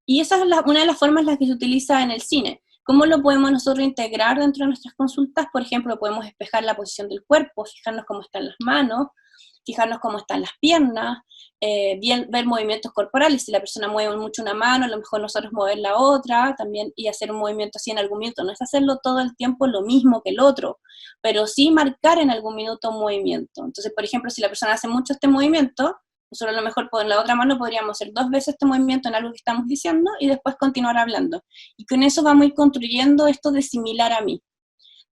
Y esa es una de las formas en las que se utiliza en el cine. ¿Cómo lo podemos nosotros integrar dentro de nuestras consultas? Por ejemplo, podemos espejar la posición del cuerpo, fijarnos cómo están las manos, fijarnos cómo están las piernas, ver movimientos corporales. Si la persona mueve mucho una mano, a lo mejor nosotros mover la otra también, y hacer un movimiento así en algún minuto. No es hacerlo todo el tiempo lo mismo que el otro, pero sí marcar en algún minuto un movimiento. Entonces, por ejemplo, si la persona hace mucho este movimiento, nosotros a lo mejor en la otra mano podríamos hacer 2 veces este movimiento en algo que estamos diciendo y después continuar hablando. Y con eso vamos a ir construyendo esto de similar a mí.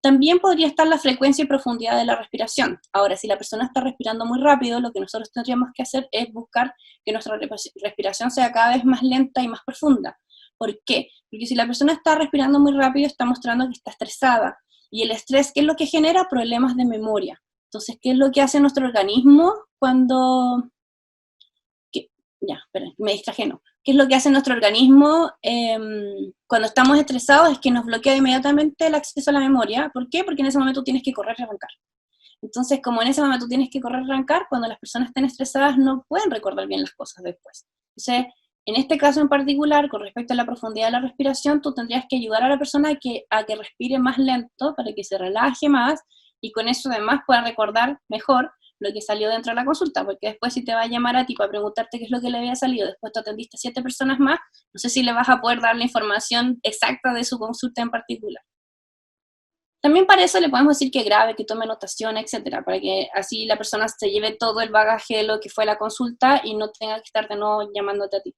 También podría estar la frecuencia y profundidad de la respiración. Ahora, si la persona está respirando muy rápido, lo que nosotros tendríamos que hacer es buscar que nuestra respiración sea cada vez más lenta y más profunda. ¿Por qué? Porque si la persona está respirando muy rápido, está mostrando que está estresada. Y el estrés, ¿qué es lo que genera? Problemas de memoria. Entonces, ¿qué es lo que hace nuestro organismo cuando... me distraje, no. ¿Qué es lo que hace nuestro organismo cuando estamos estresados? Es que nos bloquea inmediatamente el acceso a la memoria. ¿Por qué? Porque en ese momento tienes que correr y arrancar. Entonces, como en ese momento tienes que correr y arrancar, cuando las personas estén estresadas no pueden recordar bien las cosas después. Entonces, en este caso en particular, con respecto a la profundidad de la respiración, tú tendrías que ayudar a la persona a que respire más lento, para que se relaje más, y con eso además pueda recordar mejor lo que salió dentro de la consulta, porque después si te va a llamar a ti para preguntarte qué es lo que le había salido, después tú atendiste a 7 personas más, no sé si le vas a poder dar la información exacta de su consulta en particular. También para eso le podemos decir que grabe, que tome anotación, etcétera, para que así la persona se lleve todo el bagaje de lo que fue la consulta y no tenga que estar de nuevo llamándote a ti.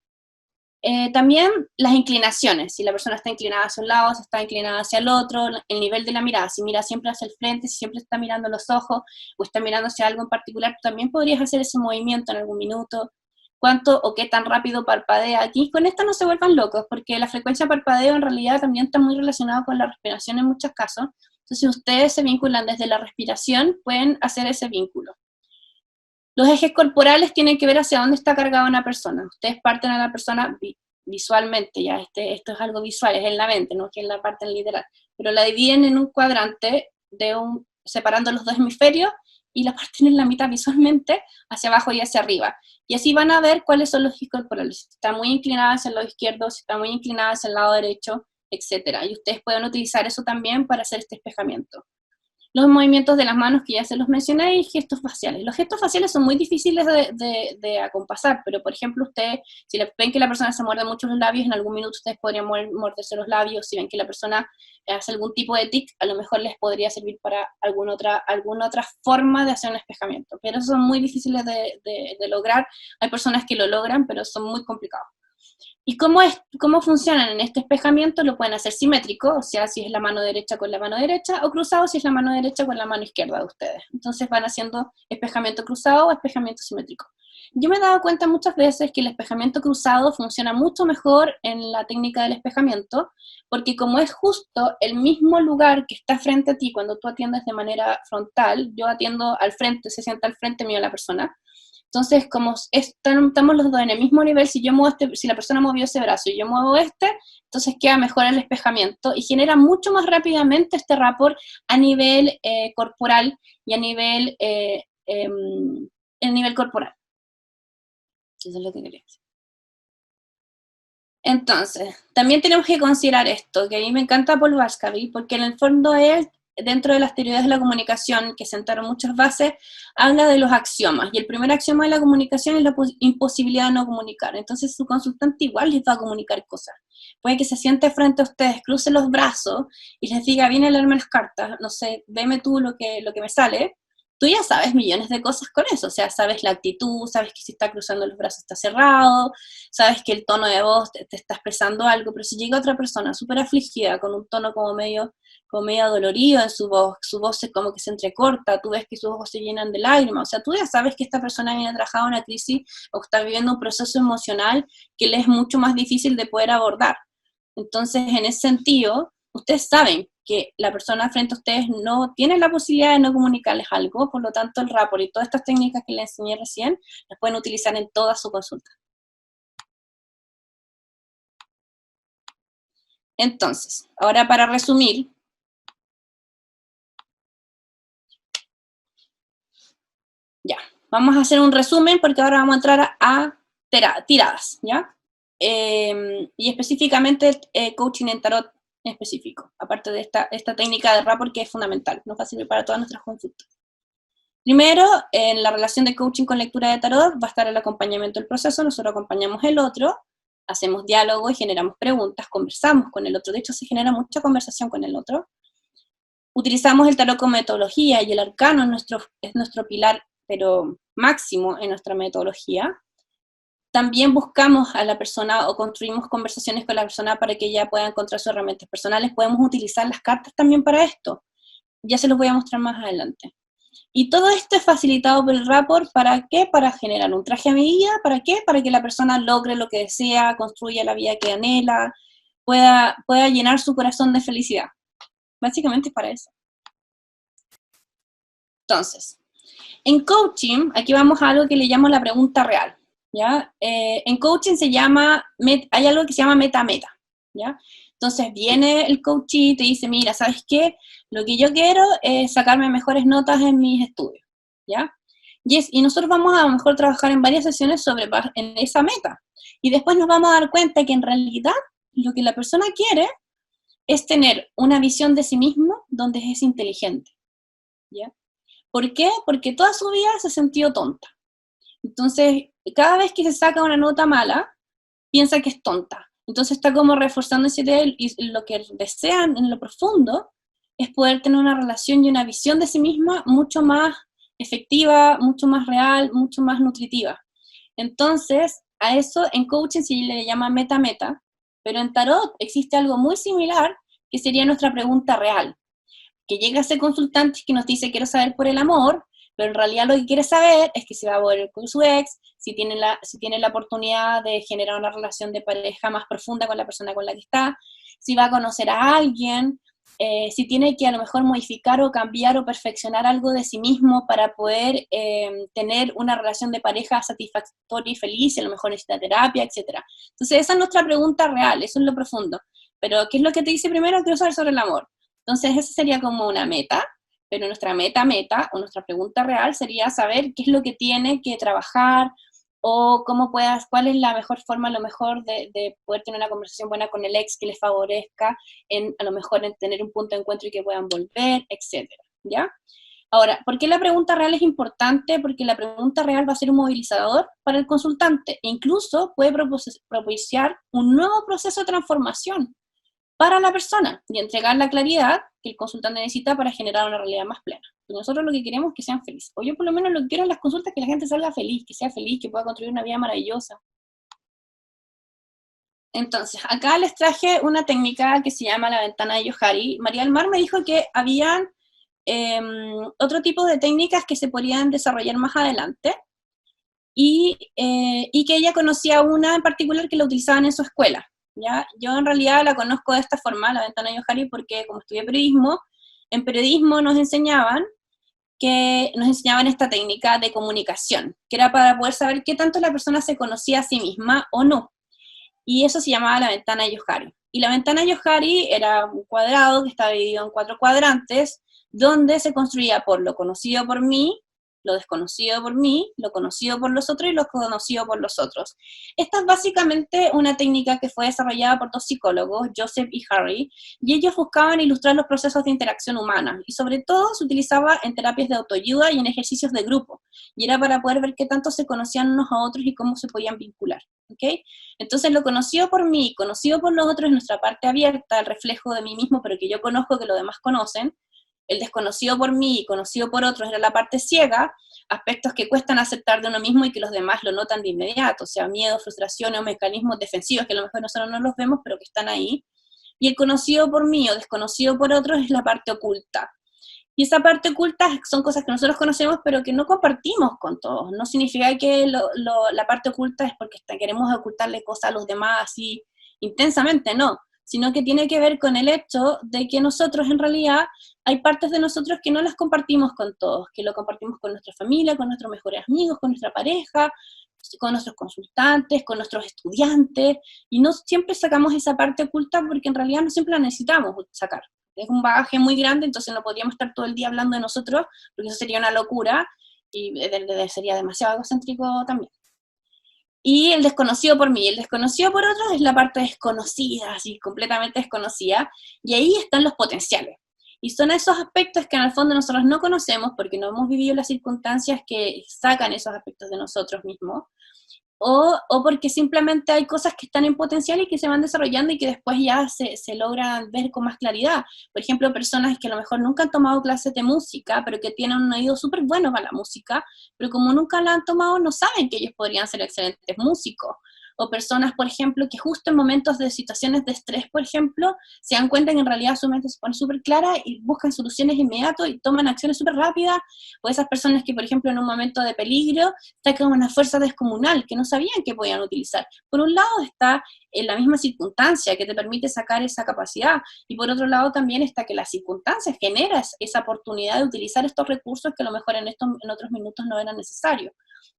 También las inclinaciones, si la persona está inclinada hacia un lado, si está inclinada hacia el otro, el nivel de la mirada, si mira siempre hacia el frente, si siempre está mirando los ojos o está mirando hacia algo en particular, tú también podrías hacer ese movimiento en algún minuto. ¿Cuánto o qué tan rápido parpadea? Aquí con esto no se vuelvan locos, porque la frecuencia de parpadeo en realidad también está muy relacionada con la respiración en muchos casos. Entonces, si ustedes se vinculan desde la respiración, pueden hacer ese vínculo. Los ejes corporales tienen que ver hacia dónde está cargada una persona. Ustedes parten a la persona visualmente, ya esto es algo visual, es en la mente, no es que en la parte literal, pero la dividen en un cuadrante, separando los 2 hemisferios, y la parten en la mitad visualmente, hacia abajo y hacia arriba. Y así van a ver cuáles son los ejes corporales. Si está muy inclinada hacia el lado izquierdo, si está muy inclinada hacia el lado derecho, etc. Y ustedes pueden utilizar eso también para hacer este espejamiento. Los movimientos de las manos, que ya se los mencioné, y gestos faciales. Los gestos faciales son muy difíciles de acompasar, pero por ejemplo, ustedes, si ven que la persona se muerde mucho los labios, en algún minuto ustedes podrían morderse los labios. Si ven que la persona hace algún tipo de tic, a lo mejor les podría servir para alguna otra forma de hacer un espejamiento. Pero son muy difíciles de lograr. Hay personas que lo logran, pero son muy complicados. ¿Y cómo funcionan en este espejamiento? Lo pueden hacer simétrico, o sea, si es la mano derecha con la mano derecha, o cruzado si es la mano derecha con la mano izquierda de ustedes. Entonces van haciendo espejamiento cruzado o espejamiento simétrico. Yo me he dado cuenta muchas veces que el espejamiento cruzado funciona mucho mejor en la técnica del espejamiento, porque como es justo el mismo lugar que está frente a ti cuando tú atiendes de manera frontal, yo atiendo al frente, se sienta al frente mío la persona. Entonces, como estamos los dos en el mismo nivel, si la persona movió ese brazo y yo muevo entonces queda mejor el espejamiento y genera mucho más rápidamente este rapport a nivel corporal y a nivel, corporal. Eso es lo que quería decir. Entonces, también tenemos que considerar esto, que a mí me encanta Paul Baskerville, porque en el fondo él, dentro de las teorías de la comunicación, que sentaron muchas bases, habla de los axiomas, y el primer axioma de la comunicación es la imposibilidad de no comunicar. Entonces su consultante igual les va a comunicar cosas. Puede que se siente frente a ustedes, cruce los brazos, y les diga, viene a leerme las cartas, no sé, deme tú lo que me sale. Tú ya sabes millones de cosas con eso, o sea, sabes la actitud, sabes que si está cruzando los brazos está cerrado, sabes que el tono de voz te está expresando algo, pero si llega otra persona súper afligida, con un tono como medio dolorido en su voz como que se entrecorta, tú ves que sus ojos se llenan de lágrimas, o sea, tú ya sabes que esta persona viene atrajada a una crisis o está viviendo un proceso emocional que le es mucho más difícil de poder abordar. Entonces, en ese sentido, ustedes saben que la persona frente a ustedes no tiene la posibilidad de no comunicarles algo, por lo tanto el rapport y todas estas técnicas que les enseñé recién, las pueden utilizar en toda su consulta. Entonces, ahora para resumir, ya, vamos a hacer un resumen porque ahora vamos a entrar a tiradas, ¿ya? Y específicamente coaching en tarot en específico, aparte de esta técnica de rapport que es fundamental, nos va a servir para todas nuestras consultas. Primero, en la relación de coaching con lectura de tarot va a estar el acompañamiento del proceso, nosotros acompañamos el otro, hacemos diálogo y generamos preguntas, conversamos con el otro, de hecho se genera mucha conversación con el otro. Utilizamos el tarot como metodología y el arcano es nuestro pilar, pero máximo en nuestra metodología. También buscamos a la persona o construimos conversaciones con la persona para que ella pueda encontrar sus herramientas personales. Podemos utilizar las cartas también para esto. Ya se los voy a mostrar más adelante. Y todo esto es facilitado por el rapport, ¿para qué? Para generar un traje a medida, ¿para qué? Para que la persona logre lo que desea, construya la vida que anhela, pueda llenar su corazón de felicidad. Básicamente es para eso. Entonces, en coaching, aquí vamos a algo que le llamo la pregunta real, ¿ya? En coaching hay algo que se llama meta-meta, ¿ya? Entonces viene el coach y te dice, mira, ¿sabes qué? Lo que yo quiero es sacarme mejores notas en mis estudios, ¿ya? Y nosotros vamos a lo mejor trabajar en varias sesiones en esa meta. Y después nos vamos a dar cuenta que en realidad lo que la persona quiere es tener una visión de sí mismo donde es inteligente, ¿ya? ¿Por qué? Porque toda su vida se ha sentido tonta. Entonces, cada vez que se saca una nota mala, piensa que es tonta. Entonces está como reforzando ese idea y lo que desean en lo profundo es poder tener una relación y una visión de sí misma mucho más efectiva, mucho más real, mucho más nutritiva. Entonces, a eso en coaching se le llama meta-meta, pero en tarot existe algo muy similar que sería nuestra pregunta real. Que llega ese consultante que nos dice, quiero saber por el amor, pero en realidad lo que quiere saber es que se va a volver con su ex, si tiene la oportunidad de generar una relación de pareja más profunda con la persona con la que está, si va a conocer a alguien, si tiene que a lo mejor modificar o cambiar o perfeccionar algo de sí mismo para poder tener una relación de pareja satisfactoria y feliz, y a lo mejor necesita terapia, etc. Entonces esa es nuestra pregunta real, eso es lo profundo. Pero ¿qué es lo que te dice primero? Quiero saber sobre el amor. Entonces esa sería como una meta, pero nuestra meta o nuestra pregunta real sería saber qué es lo que tiene que trabajar o cuál es la mejor forma, a lo mejor, de poder tener una conversación buena con el ex que les favorezca, a lo mejor en tener un punto de encuentro y que puedan volver, etcétera, ¿ya? Ahora, ¿por qué la pregunta real es importante? Porque la pregunta real va a ser un movilizador para el consultante e incluso puede propiciar un nuevo proceso de transformación para la persona y entregar la claridad que el consultante necesita para generar una realidad más plena. Y nosotros lo que queremos es que sean felices. O yo por lo menos lo que quiero en las consultas es que la gente salga feliz, que sea feliz, que pueda construir una vida maravillosa. Entonces, acá les traje una técnica que se llama la ventana de Johari. María del Mar me dijo que habían otro tipo de técnicas que se podrían desarrollar más adelante y que ella conocía una en particular que la utilizaban en su escuela. ¿Ya? Yo en realidad la conozco de esta forma, la ventana de Johari, porque como estudié periodismo, en periodismo nos enseñaban esta técnica de comunicación, que era para poder saber qué tanto la persona se conocía a sí misma o no. Y eso se llamaba la ventana de Johari. Y la ventana de Johari era un cuadrado que estaba dividido en 4 cuadrantes, donde se construía por lo conocido por mí, lo desconocido por mí, lo conocido por los otros y lo conocido por los otros. Esta es básicamente una técnica que fue desarrollada por 2 psicólogos, Joseph y Harry, y ellos buscaban ilustrar los procesos de interacción humana, y sobre todo se utilizaba en terapias de autoayuda y en ejercicios de grupo, y era para poder ver qué tanto se conocían unos a otros y cómo se podían vincular. ¿Okay? Entonces lo conocido por mí, conocido por los otros es nuestra parte abierta, el reflejo de mí mismo, pero que yo conozco que los demás conocen. El desconocido por mí y conocido por otros era la parte ciega, aspectos que cuestan aceptar de uno mismo y que los demás lo notan de inmediato, o sea, miedo, frustraciones o mecanismos defensivos que a lo mejor nosotros no los vemos, pero que están ahí. Y el conocido por mí o desconocido por otros es la parte oculta. Y esa parte oculta son cosas que nosotros conocemos, pero que no compartimos con todos. No significa que la parte oculta es porque queremos ocultarle cosas a los demás así intensamente, no. Sino que tiene que ver con el hecho de que nosotros en realidad hay partes de nosotros que no las compartimos con todos, que lo compartimos con nuestra familia, con nuestros mejores amigos, con nuestra pareja, con nuestros consultantes, con nuestros estudiantes, y no siempre sacamos esa parte oculta porque en realidad no siempre la necesitamos sacar. Es un bagaje muy grande, entonces no podríamos estar todo el día hablando de nosotros, porque eso sería una locura, y sería demasiado egocéntrico también. y el desconocido por mí. El desconocido por otros es la parte desconocida, así completamente desconocida, y ahí están los potenciales. Y son esos aspectos que en el fondo nosotros no conocemos porque no hemos vivido las circunstancias que sacan esos aspectos de nosotros mismos, o porque simplemente hay cosas que están en potencial y que se van desarrollando y que después ya se logran ver con más claridad. Por ejemplo, personas que a lo mejor nunca han tomado clases de música, pero que tienen un oído súper bueno para la música, pero como nunca la han tomado, no saben que ellos podrían ser excelentes músicos. O personas, por ejemplo, que justo en momentos de situaciones de estrés, por ejemplo, se dan cuenta que en realidad su mente se pone súper clara y buscan soluciones inmediatas y toman acciones súper rápidas. O esas personas que, por ejemplo, en un momento de peligro, sacan una fuerza descomunal que no sabían que podían utilizar. Por un lado está en la misma circunstancia que te permite sacar esa capacidad, y por otro lado también está que las circunstancias generan esa oportunidad de utilizar estos recursos que a lo mejor en otros minutos no eran necesarios.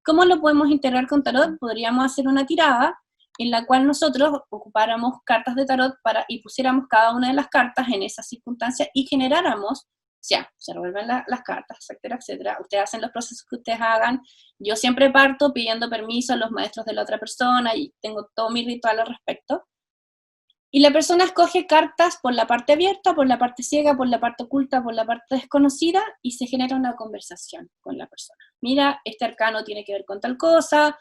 ¿Cómo lo podemos integrar con tarot? Podríamos hacer una tirada en la cual nosotros ocupáramos cartas de tarot y pusiéramos cada una de las cartas en esas circunstancias y generáramos, ya, se revuelven las cartas, etcétera, etcétera. Ustedes hacen los procesos que ustedes hagan. Yo siempre parto pidiendo permiso a los maestros de la otra persona y tengo todo mi ritual al respecto. Y la persona escoge cartas por la parte abierta, por la parte ciega, por la parte oculta, por la parte desconocida, y se genera una conversación con la persona. Mira, este arcano tiene que ver con tal cosa,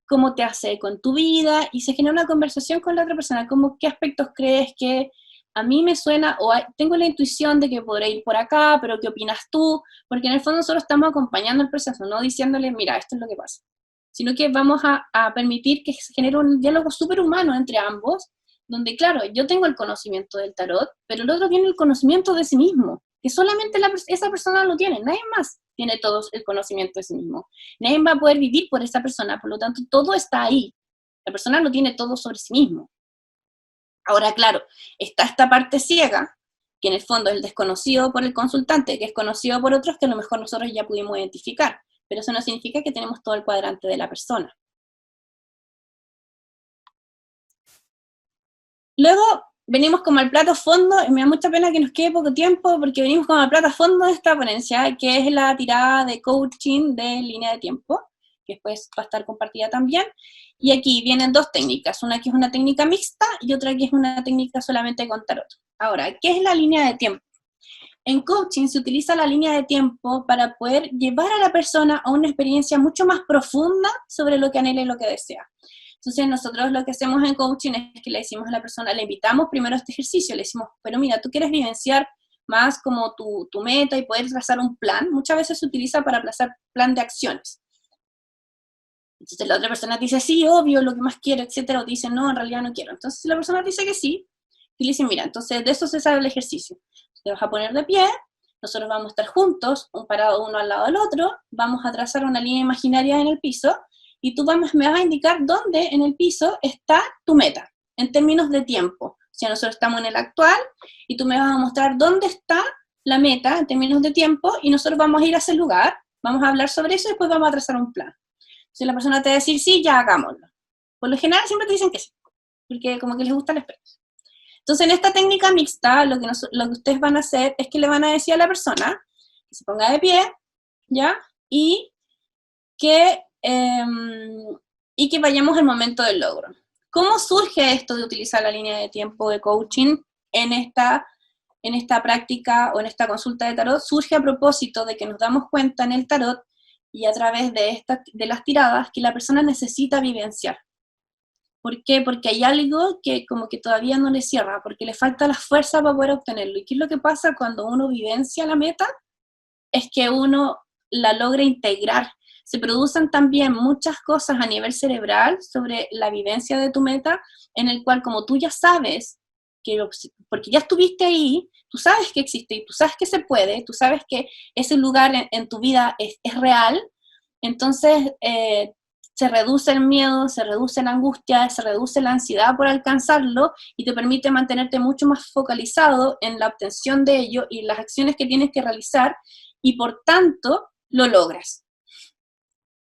cómo te hace con tu vida, y se genera una conversación con la otra persona, como qué aspectos crees que a mí me suena, o tengo la intuición de que podré ir por acá, pero ¿qué opinas tú? Porque en el fondo nosotros estamos acompañando el proceso, no diciéndole, mira, esto es lo que pasa, sino que vamos a permitir que se genere un diálogo súper humano entre ambos, donde, claro, yo tengo el conocimiento del tarot, pero el otro tiene el conocimiento de sí mismo, que solamente esa persona lo tiene, nadie más tiene todo el conocimiento de sí mismo. Nadie va a poder vivir por esa persona, por lo tanto, todo está ahí. La persona lo tiene todo sobre sí mismo. Ahora, claro, está esta parte ciega, que en el fondo es el desconocido por el consultante, que es conocido por otros que a lo mejor nosotros ya pudimos identificar, pero eso no significa que tenemos todo el cuadrante de la persona. Luego venimos como al plato fondo, y me da mucha pena que nos quede poco tiempo, porque venimos como al plato fondo de esta ponencia, que es la tirada de coaching de línea de tiempo, que después va a estar compartida también. Y aquí vienen dos técnicas, una que es una técnica mixta y otra que es una técnica solamente con tarot. Ahora, ¿qué es la línea de tiempo? En coaching se utiliza la línea de tiempo para poder llevar a la persona a una experiencia mucho más profunda sobre lo que anhela y lo que desea. Entonces nosotros lo que hacemos en coaching es que le decimos a la persona, le invitamos primero a este ejercicio, le decimos, pero mira, tú quieres vivenciar más como tu meta y poder trazar un plan. Muchas veces se utiliza para trazar plan de acciones. Entonces la otra persona dice, sí, obvio, lo que más quiero, etcétera, o dice, no, en realidad no quiero. Entonces la persona dice que sí, y le dicen, mira, entonces de eso se sabe el ejercicio. Te vas a poner de pie, nosotros vamos a estar juntos, un parado uno al lado del otro, vamos a trazar una línea imaginaria en el piso, y tú me vas a indicar dónde en el piso está tu meta, en términos de tiempo. O sea, nosotros estamos en el actual, y tú me vas a mostrar dónde está la meta en términos de tiempo, y nosotros vamos a ir a ese lugar, vamos a hablar sobre eso, y después vamos a trazar un plan. Si la persona te va a decir, sí, ya hagámoslo. Por lo general siempre te dicen que sí, porque como que les gusta la experiencia. Entonces, en esta técnica mixta, lo que ustedes van a hacer es que le van a decir a la persona que se ponga de pie, ¿ya? Y que vayamos al momento del logro. ¿Cómo surge esto de utilizar la línea de tiempo de coaching en esta práctica o en esta consulta de tarot? Surge a propósito de que nos damos cuenta en el tarot y a través de las tiradas que la persona necesita vivenciar. ¿Por qué? Porque hay algo que como que todavía no le cierra, porque le falta la fuerza para poder obtenerlo. ¿Y qué es lo que pasa cuando uno vivencia la meta? Es que uno la logra integrar. Se producen también muchas cosas a nivel cerebral sobre la vivencia de tu meta, en el cual como tú ya sabes, porque ya estuviste ahí, tú sabes que existe y tú sabes que se puede, tú sabes que ese lugar en tu vida es real, entonces se reduce el miedo, se reduce la angustia, se reduce la ansiedad por alcanzarlo y te permite mantenerte mucho más focalizado en la obtención de ello y las acciones que tienes que realizar y por tanto lo logras.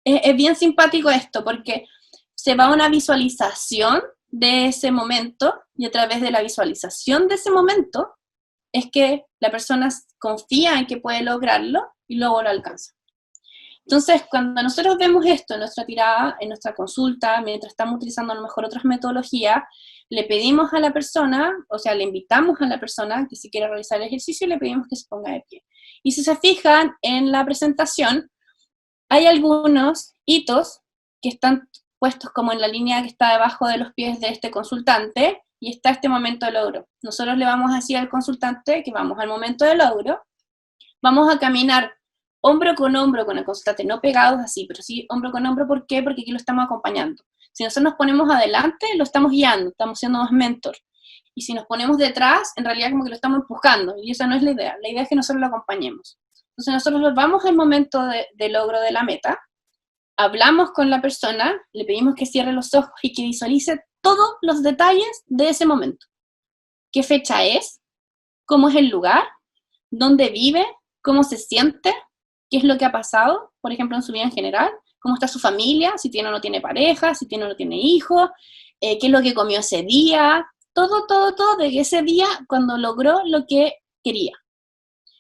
Es bien simpático esto porque se va a una visualización de ese momento y a través de la visualización de ese momento es que la persona confía en que puede lograrlo y luego lo alcanza. Entonces, cuando nosotros vemos esto en nuestra tirada, en nuestra consulta, mientras estamos utilizando a lo mejor otras metodologías, le pedimos a la persona, o sea, le invitamos a la persona que si quiere realizar el ejercicio, le pedimos que se ponga de pie. Y si se fijan en la presentación, hay algunos hitos que están puestos como en la línea que está debajo de los pies de este consultante, y está este momento de logro. Nosotros le vamos a decir al consultante que vamos al momento de logro, vamos a caminar hombro con el consultante, no pegados así, pero sí hombro con hombro. ¿Por qué? Porque aquí lo estamos acompañando. Si nosotros nos ponemos adelante, lo estamos guiando, estamos siendo más mentor. Y si nos ponemos detrás, en realidad como que lo estamos empujando, y esa no es la idea. La idea es que nosotros lo acompañemos. Entonces nosotros vamos al momento de logro de la meta, hablamos con la persona, le pedimos que cierre los ojos y que visualice todos los detalles de ese momento. ¿Qué fecha es? ¿Cómo es el lugar? ¿Dónde vive? ¿Cómo se siente? ¿Qué es lo que ha pasado, por ejemplo, en su vida en general? ¿Cómo está su familia? Si tiene o no tiene pareja, si tiene o no tiene hijos, qué es lo que comió ese día, todo de ese día cuando logró lo que quería.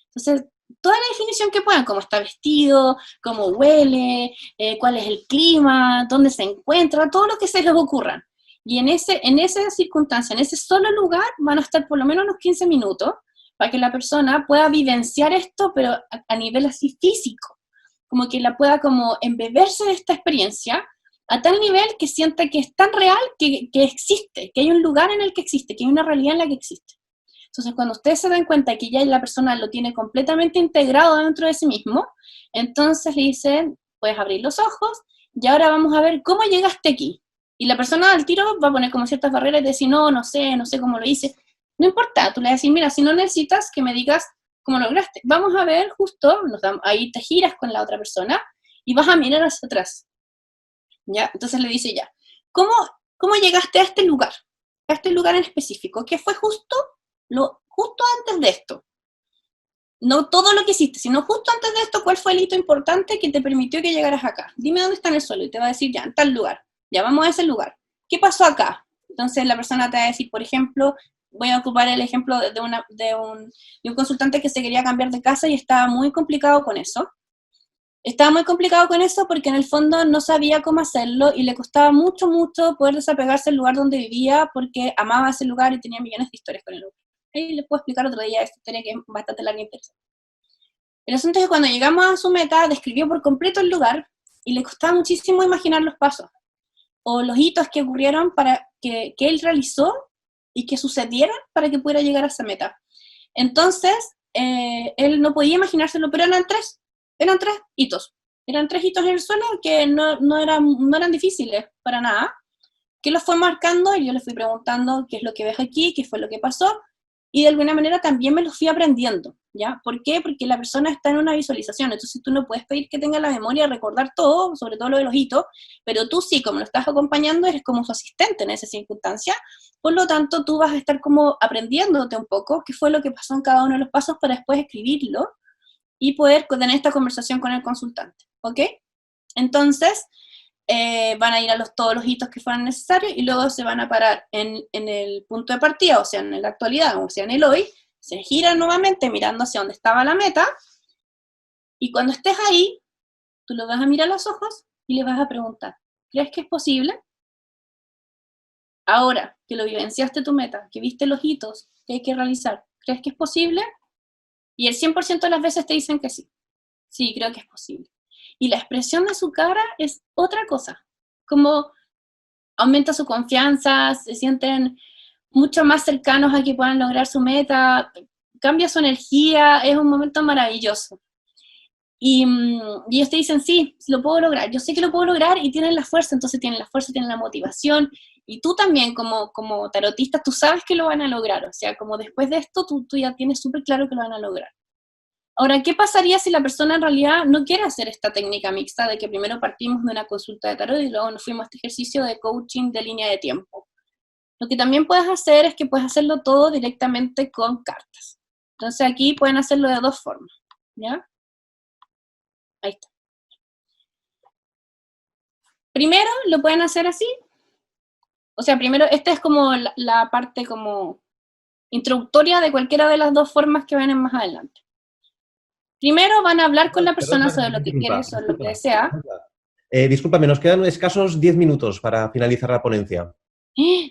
Entonces, toda la definición que puedan, cómo está vestido, cómo huele, cuál es el clima, dónde se encuentra, todo lo que se les ocurra. Y en esa circunstancia, en ese solo lugar, van a estar por lo menos unos 15 minutos, para que la persona pueda vivenciar esto, pero a nivel así físico, como que la pueda como embeberse de esta experiencia, a tal nivel que sienta que es tan real que existe, que hay un lugar en el que existe, que hay una realidad en la que existe. Entonces, cuando ustedes se dan cuenta que ya la persona lo tiene completamente integrado dentro de sí mismo, entonces le dicen, puedes abrir los ojos, y ahora vamos a ver cómo llegaste aquí. Y la persona al tiro va a poner como ciertas barreras y decir, no sé cómo lo hice. No importa, tú le vas a decir, mira, si no necesitas que me digas cómo lo lograste, vamos a ver justo, ahí te giras con la otra persona y vas a mirar hacia atrás. ¿Ya? Entonces le dice ya, ¿cómo llegaste a este lugar? A este lugar en específico, que fue justo antes de esto. No todo lo que hiciste, sino justo antes de esto, ¿cuál fue el hito importante que te permitió que llegaras acá? Dime dónde está en el suelo, y te va a decir, ya, en tal lugar. Ya, vamos a ese lugar. ¿Qué pasó acá? Entonces la persona te va a decir, por ejemplo, voy a ocupar el ejemplo de un consultante que se quería cambiar de casa y estaba muy complicado con eso. Estaba muy complicado con eso porque en el fondo no sabía cómo hacerlo y le costaba mucho poder desapegarse del lugar donde vivía porque amaba ese lugar y tenía millones de historias con el lugar. Ahí les puedo explicar otro día esta historia que es bastante larga e interesante. El asunto es que cuando llegamos a su meta, describió por completo el lugar y le costaba muchísimo imaginar los pasos o los hitos que ocurrieron para que él realizó y que sucedieran para que pudiera llegar a esa meta. Entonces, él no podía imaginárselo, pero eran tres hitos. Eran 3 hitos en el suelo que no eran difíciles para nada, que los fue marcando y yo le fui preguntando qué es lo que ves aquí, qué fue lo que pasó, y de alguna manera también me los fui aprendiendo, ¿ya? ¿Por qué? Porque la persona está en una visualización, entonces tú no puedes pedir que tenga la memoria de recordar todo, sobre todo lo de los hitos, pero tú sí, como lo estás acompañando, eres como su asistente en esa circunstancia, por lo tanto tú vas a estar como aprendiéndote un poco qué fue lo que pasó en cada uno de los pasos para después escribirlo y poder tener esta conversación con el consultante, ¿ok? Entonces, van a ir a todos los hitos que fueran necesarios y luego se van a parar en el punto de partida, o sea, en la actualidad, o sea, en el hoy, se giran nuevamente mirando hacia donde estaba la meta, y cuando estés ahí, tú lo vas a mirar a los ojos y le vas a preguntar, ¿crees que es posible? Ahora que lo vivenciaste tu meta, que viste los hitos que hay que realizar, ¿crees que es posible? Y el 100% de las veces te dicen que sí. Sí, creo que es posible. Y la expresión de su cara es otra cosa. Como aumenta su confianza, se sienten mucho más cercanos a que puedan lograr su meta, cambia su energía, es un momento maravilloso. Y ellos te dicen, sí, lo puedo lograr, yo sé que lo puedo lograr, y tienen la fuerza, entonces tienen la fuerza, tienen la motivación, y tú también como tarotista, tú sabes que lo van a lograr, o sea, como después de esto, tú ya tienes súper claro que lo van a lograr. Ahora, ¿qué pasaría si la persona en realidad no quiere hacer esta técnica mixta de que primero partimos de una consulta de tarot y luego nos fuimos a este ejercicio de coaching de línea de tiempo? Lo que también puedes hacer es que puedes hacerlo todo directamente con cartas. Entonces aquí pueden hacerlo de 2 formas, ¿ya? Ahí está. Primero lo pueden hacer así. O sea, primero, esta es como la parte como introductoria de cualquiera de las 2 formas que vienen más adelante. Primero van a hablar con la persona sobre lo que quiere, sobre lo que desea. Discúlpame, nos quedan escasos 10 minutos para finalizar la ponencia.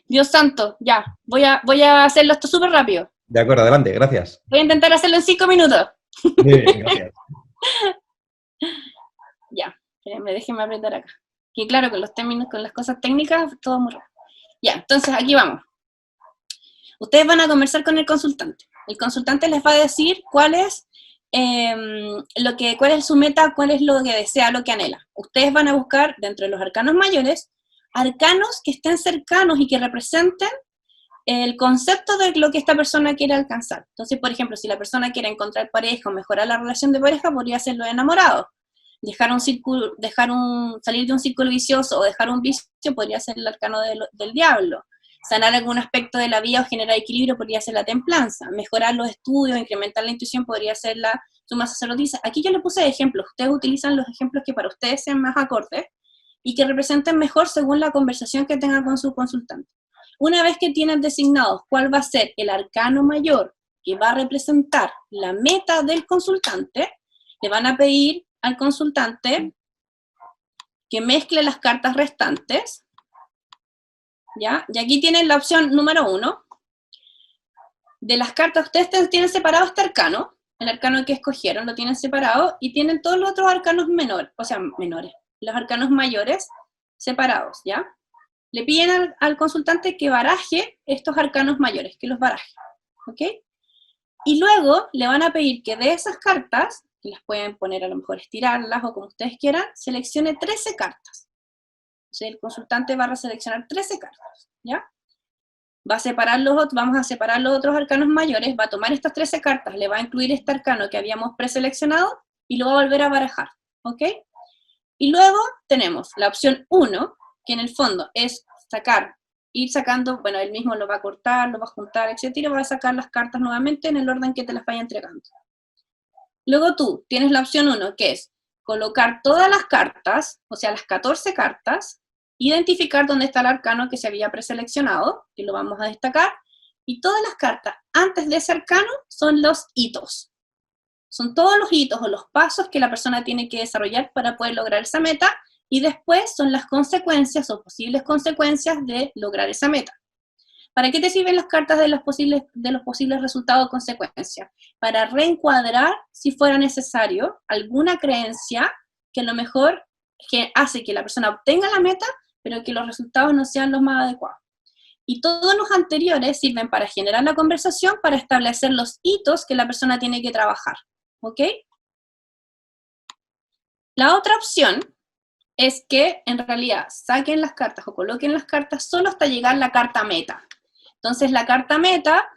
Dios santo, ya, voy a hacerlo esto súper rápido. De acuerdo, adelante, gracias. Voy a intentar hacerlo en 5 minutos. Muy bien, gracias. Ya, déjenme apretar acá. Que claro, con los términos, con las cosas técnicas, todo muy raro. Ya, entonces aquí vamos. Ustedes van a conversar con el consultante. El consultante les va a decir cuál es su meta, cuál es lo que desea, lo que anhela. Ustedes van a buscar dentro de los arcanos mayores, arcanos que estén cercanos y que representen el concepto de lo que esta persona quiere alcanzar. Entonces, por ejemplo, si la persona quiere encontrar pareja o mejorar la relación de pareja, podría ser lo de enamorado. Salir de un círculo vicioso o dejar un vicio podría ser el arcano del diablo. Sanar algún aspecto de la vida o generar equilibrio podría ser la templanza. Mejorar los estudios, incrementar la intuición podría ser la suma sacerdotisa. Aquí yo le puse ejemplos. Ustedes utilizan los ejemplos que para ustedes sean más acordes y que representen mejor según la conversación que tengan con su consultante. Una vez que tienen designados cuál va a ser el arcano mayor que va a representar la meta del consultante, le van a pedir al consultante que mezcle las cartas restantes, ¿ya? Y aquí tienen la opción número 1. De las cartas, ustedes tienen separado este arcano, el arcano que escogieron, lo tienen separado, y tienen todos los otros arcanos menores, los arcanos mayores separados, ¿ya? Le piden al consultante que baraje estos arcanos mayores, que los baraje, ¿ok? Y luego le van a pedir que de esas cartas, que las pueden poner a lo mejor estirarlas o como ustedes quieran, seleccione 13 cartas. Entonces el consultante va a seleccionar 13 cartas, ¿ya? Vamos a separar los otros arcanos mayores, va a tomar estas 13 cartas, le va a incluir este arcano que habíamos preseleccionado y lo va a volver a barajar, ¿ok? Y luego tenemos la opción 1, que en el fondo es ir sacando, bueno, él mismo lo va a cortar, lo va a juntar, etcétera, va a sacar las cartas nuevamente en el orden que te las vaya entregando. Luego tú tienes la opción 1, que es colocar todas las cartas, o sea, las 14 cartas, identificar dónde está el arcano que se había preseleccionado, que lo vamos a destacar, y todas las cartas antes de ese arcano son los hitos. Son todos los hitos o los pasos que la persona tiene que desarrollar para poder lograr esa meta, y después son las consecuencias o posibles consecuencias de lograr esa meta. ¿Para qué te sirven las cartas de los posibles resultados o consecuencias? Para reencuadrar, si fuera necesario, alguna creencia que a lo mejor que hace que la persona obtenga la meta, pero que los resultados no sean los más adecuados. Y todos los anteriores sirven para generar la conversación, para establecer los hitos que la persona tiene que trabajar. ¿Ok? La otra opción es que en realidad saquen las cartas o coloquen las cartas solo hasta llegar a la carta meta. Entonces la carta meta,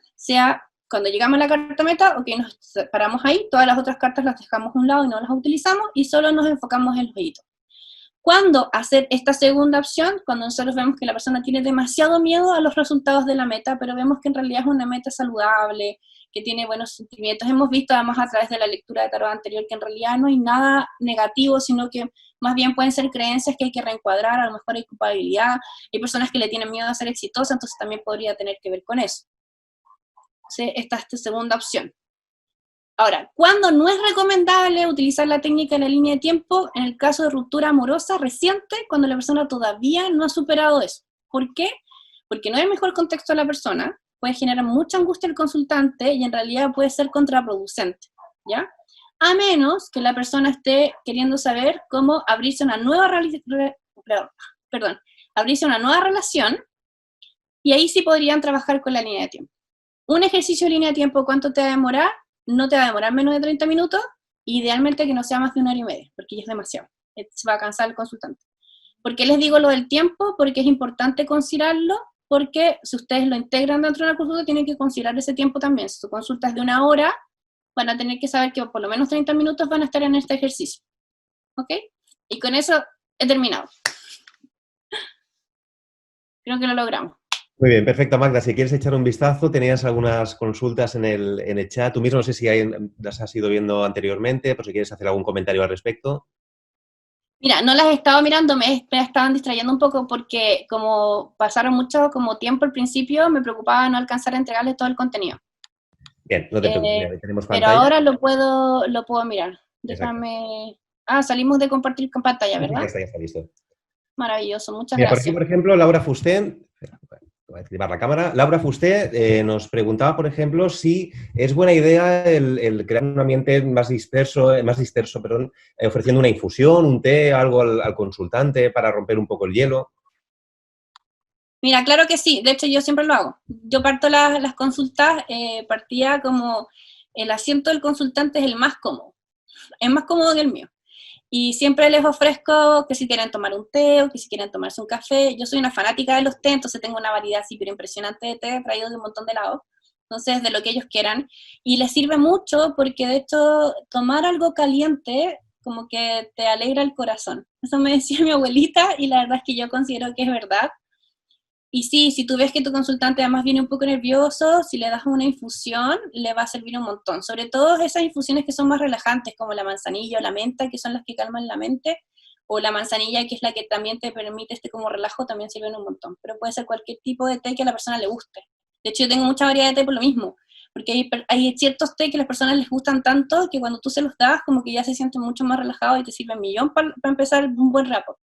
cuando llegamos a la carta meta, ok, nos paramos ahí, todas las otras cartas las dejamos a un lado y no las utilizamos, y solo nos enfocamos en los hitos. ¿Cuándo hacer esta segunda opción? Cuando nosotros vemos que la persona tiene demasiado miedo a los resultados de la meta, pero vemos que en realidad es una meta saludable, que tiene buenos sentimientos. Hemos visto además a través de la lectura de tarot anterior que en realidad no hay nada negativo, sino que más bien pueden ser creencias que hay que reencuadrar, a lo mejor hay culpabilidad, hay personas que le tienen miedo a ser exitosas, entonces también podría tener que ver con eso. Entonces, esta es tu segunda opción. Ahora, ¿cuándo no es recomendable utilizar la técnica de la línea de tiempo? En el caso de ruptura amorosa reciente, cuando la persona todavía no ha superado eso. ¿Por qué? Porque no hay el mejor contexto de la persona, puede generar mucha angustia al consultante y en realidad puede ser contraproducente, ¿ya? A menos que la persona esté queriendo saber cómo abrirse una nueva relación, y ahí sí podrían trabajar con la línea de tiempo. Un ejercicio de línea de tiempo, ¿cuánto te va a demorar? No te va a demorar menos de 30 minutos, idealmente que no sea más de 1 hora y media, porque ya es demasiado, se va a cansar el consultante. ¿Por qué les digo lo del tiempo? Porque es importante considerarlo, porque si ustedes lo integran dentro de una consulta, tienen que considerar ese tiempo también. Si su consulta es de 1 hora, van a tener que saber que por lo menos 30 minutos van a estar en este ejercicio. ¿Ok? Y con eso he terminado. Creo que lo logramos. Muy bien, perfecto, Magda. Si quieres echar un vistazo, tenías algunas consultas en el chat. Tú mismo no sé si las has ido viendo anteriormente, por si quieres hacer algún comentario al respecto. Mira, no las he estado mirando, me estaban distrayendo un poco porque como pasaron mucho como tiempo al principio, me preocupaba no alcanzar a entregarles todo el contenido. Bien, no te preocupes, mira, tenemos Pero pantalla. ahora lo puedo mirar. Exacto. Déjame... Ah, salimos de compartir con pantalla, Sí, ¿verdad? ya está listo. Maravilloso, muchas Mira, por aquí, gracias. por ejemplo, Laura Fusté, voy a activar la cámara. Laura Fusté nos preguntaba, por ejemplo, si es buena idea el crear un ambiente más disperso, perdón, ofreciendo una infusión, un té, algo al consultante para romper un poco el hielo. Mira, claro que sí, de hecho yo siempre lo hago. Yo parto las consultas, partía como el asiento del consultante es más cómodo que el mío. Y siempre les ofrezco que si quieren tomar un té o que si quieren tomarse un café. Yo soy una fanática de los té, entonces tengo una variedad así pero impresionante de té traído de un montón de lados. Entonces, de lo que ellos quieran. Y les sirve mucho porque de hecho tomar algo caliente como que te alegra el corazón. Eso me decía mi abuelita y la verdad es que yo considero que es verdad. Y sí, si tú ves que tu consultante además viene un poco nervioso, si le das una infusión, le va a servir un montón. Sobre todo esas infusiones que son más relajantes, como la manzanilla o la menta, que son las que calman la mente, o la manzanilla, que es la que también te permite como relajo, también sirven un montón. Pero puede ser cualquier tipo de té que a la persona le guste. De hecho, yo tengo mucha variedad de té por lo mismo, porque hay ciertos té que a las personas les gustan tanto que cuando tú se los das, como que ya se sienten mucho más relajados y te sirven millón para empezar un buen rapport.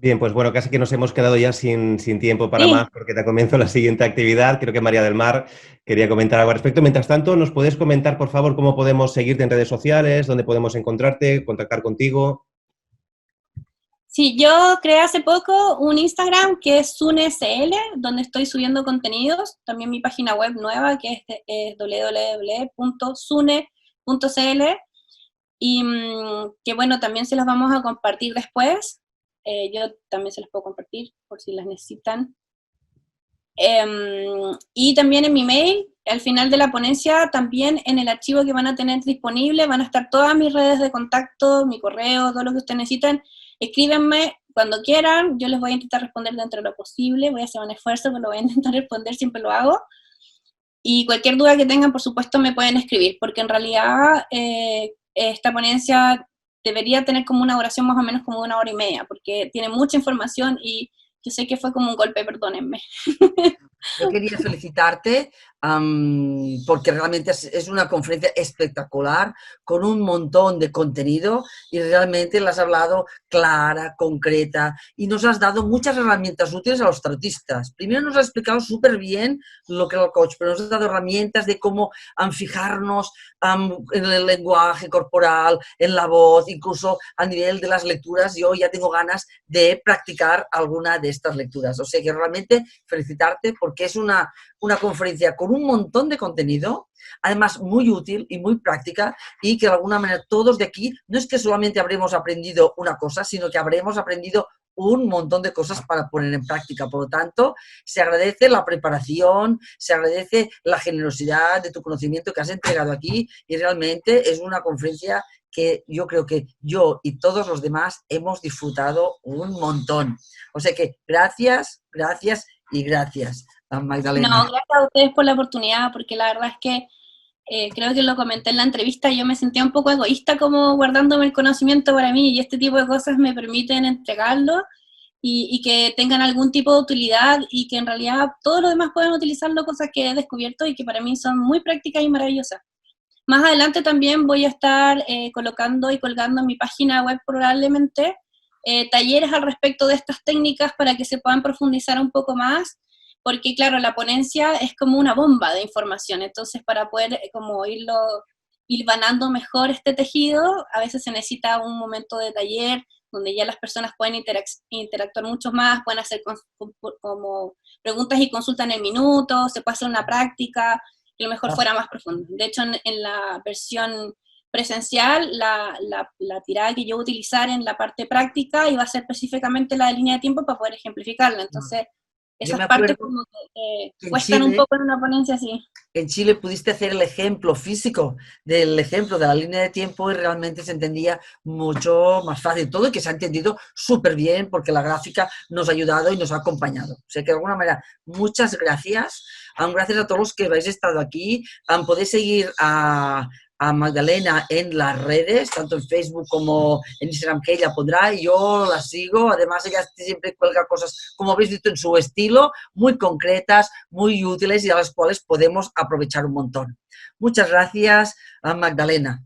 Bien, pues bueno, casi que nos hemos quedado ya sin tiempo para más Sí, porque te comienzo la siguiente actividad. Creo que María del Mar quería comentar algo al respecto. Mientras tanto, ¿nos puedes comentar, por favor, cómo podemos seguirte en redes sociales, dónde podemos encontrarte, contactar contigo? sí, yo creé hace poco un Instagram que es SuneCL, donde estoy subiendo contenidos. También mi página web nueva que es www.sune.cl y que bueno, también se las vamos a compartir después. Yo también se las puedo compartir por si las necesitan. Y también en mi mail, al final de la ponencia, también en el archivo que van a tener disponible, van a estar todas mis redes de contacto, mi correo, todo lo que ustedes necesiten. Escríbenme cuando quieran, yo les voy a intentar responder dentro de lo posible, voy a hacer un esfuerzo, pero lo voy a intentar responder, siempre lo hago. Y cualquier duda que tengan, por supuesto, me pueden escribir, porque en realidad esta ponencia debería tener como una duración más o menos como de 1 hora y media, porque tiene mucha información y yo sé que fue como un golpe, perdónenme. Yo quería felicitarte porque realmente es una conferencia espectacular, con un montón de contenido y realmente la has hablado clara, concreta y nos has dado muchas herramientas útiles a los terapeutas. Primero nos has explicado súper bien lo que era el coach, pero nos has dado herramientas de cómo fijarnos en el lenguaje corporal, en la voz, incluso a nivel de las lecturas. Yo ya tengo ganas de practicar alguna de estas lecturas. O sea que realmente felicitarte porque es una conferencia con un montón de contenido, además muy útil y muy práctica y que de alguna manera todos de aquí, no es que solamente habremos aprendido una cosa, sino que habremos aprendido un montón de cosas para poner en práctica. Por lo tanto, se agradece la preparación, se agradece la generosidad de tu conocimiento que has entregado aquí y realmente es una conferencia que yo creo que yo y todos los demás hemos disfrutado un montón. O sea que gracias, gracias y gracias, Magdalena. No, gracias a ustedes por la oportunidad, porque la verdad es que creo que lo comenté en la entrevista, yo me sentía un poco egoísta como guardándome el conocimiento para mí y este tipo de cosas me permiten entregarlo y que tengan algún tipo de utilidad y que en realidad todos los demás puedan utilizarlo, cosas que he descubierto y que para mí son muy prácticas y maravillosas. Más adelante también voy a estar colocando y colgando en mi página web probablemente talleres al respecto de estas técnicas para que se puedan profundizar un poco más, porque claro, la ponencia es como una bomba de información, entonces para poder como ir vanando mejor este tejido, a veces se necesita un momento de taller donde ya las personas pueden interactuar mucho más, pueden hacer como preguntas y consultas en el minuto, se puede hacer una práctica, que a lo mejor fuera más profundo. De hecho, en la versión presencial, la tirada que yo voy a utilizar en la parte práctica iba a ser específicamente la de línea de tiempo para poder ejemplificarla. Entonces, esas partes como que cuestan un poco en una ponencia así. En Chile pudiste hacer el ejemplo físico del ejemplo de la línea de tiempo y realmente se entendía mucho más fácil todo y que se ha entendido súper bien porque la gráfica nos ha ayudado y nos ha acompañado. O sea que de alguna manera, muchas gracias. Gracias a todos los que habéis estado aquí. Podéis seguir a a Magdalena en las redes, tanto en Facebook como en Instagram, que ella pondrá, y yo la sigo. Además, ella siempre cuelga cosas, como habéis visto, en su estilo, muy concretas, muy útiles y a las cuales podemos aprovechar un montón. Muchas gracias, Magdalena.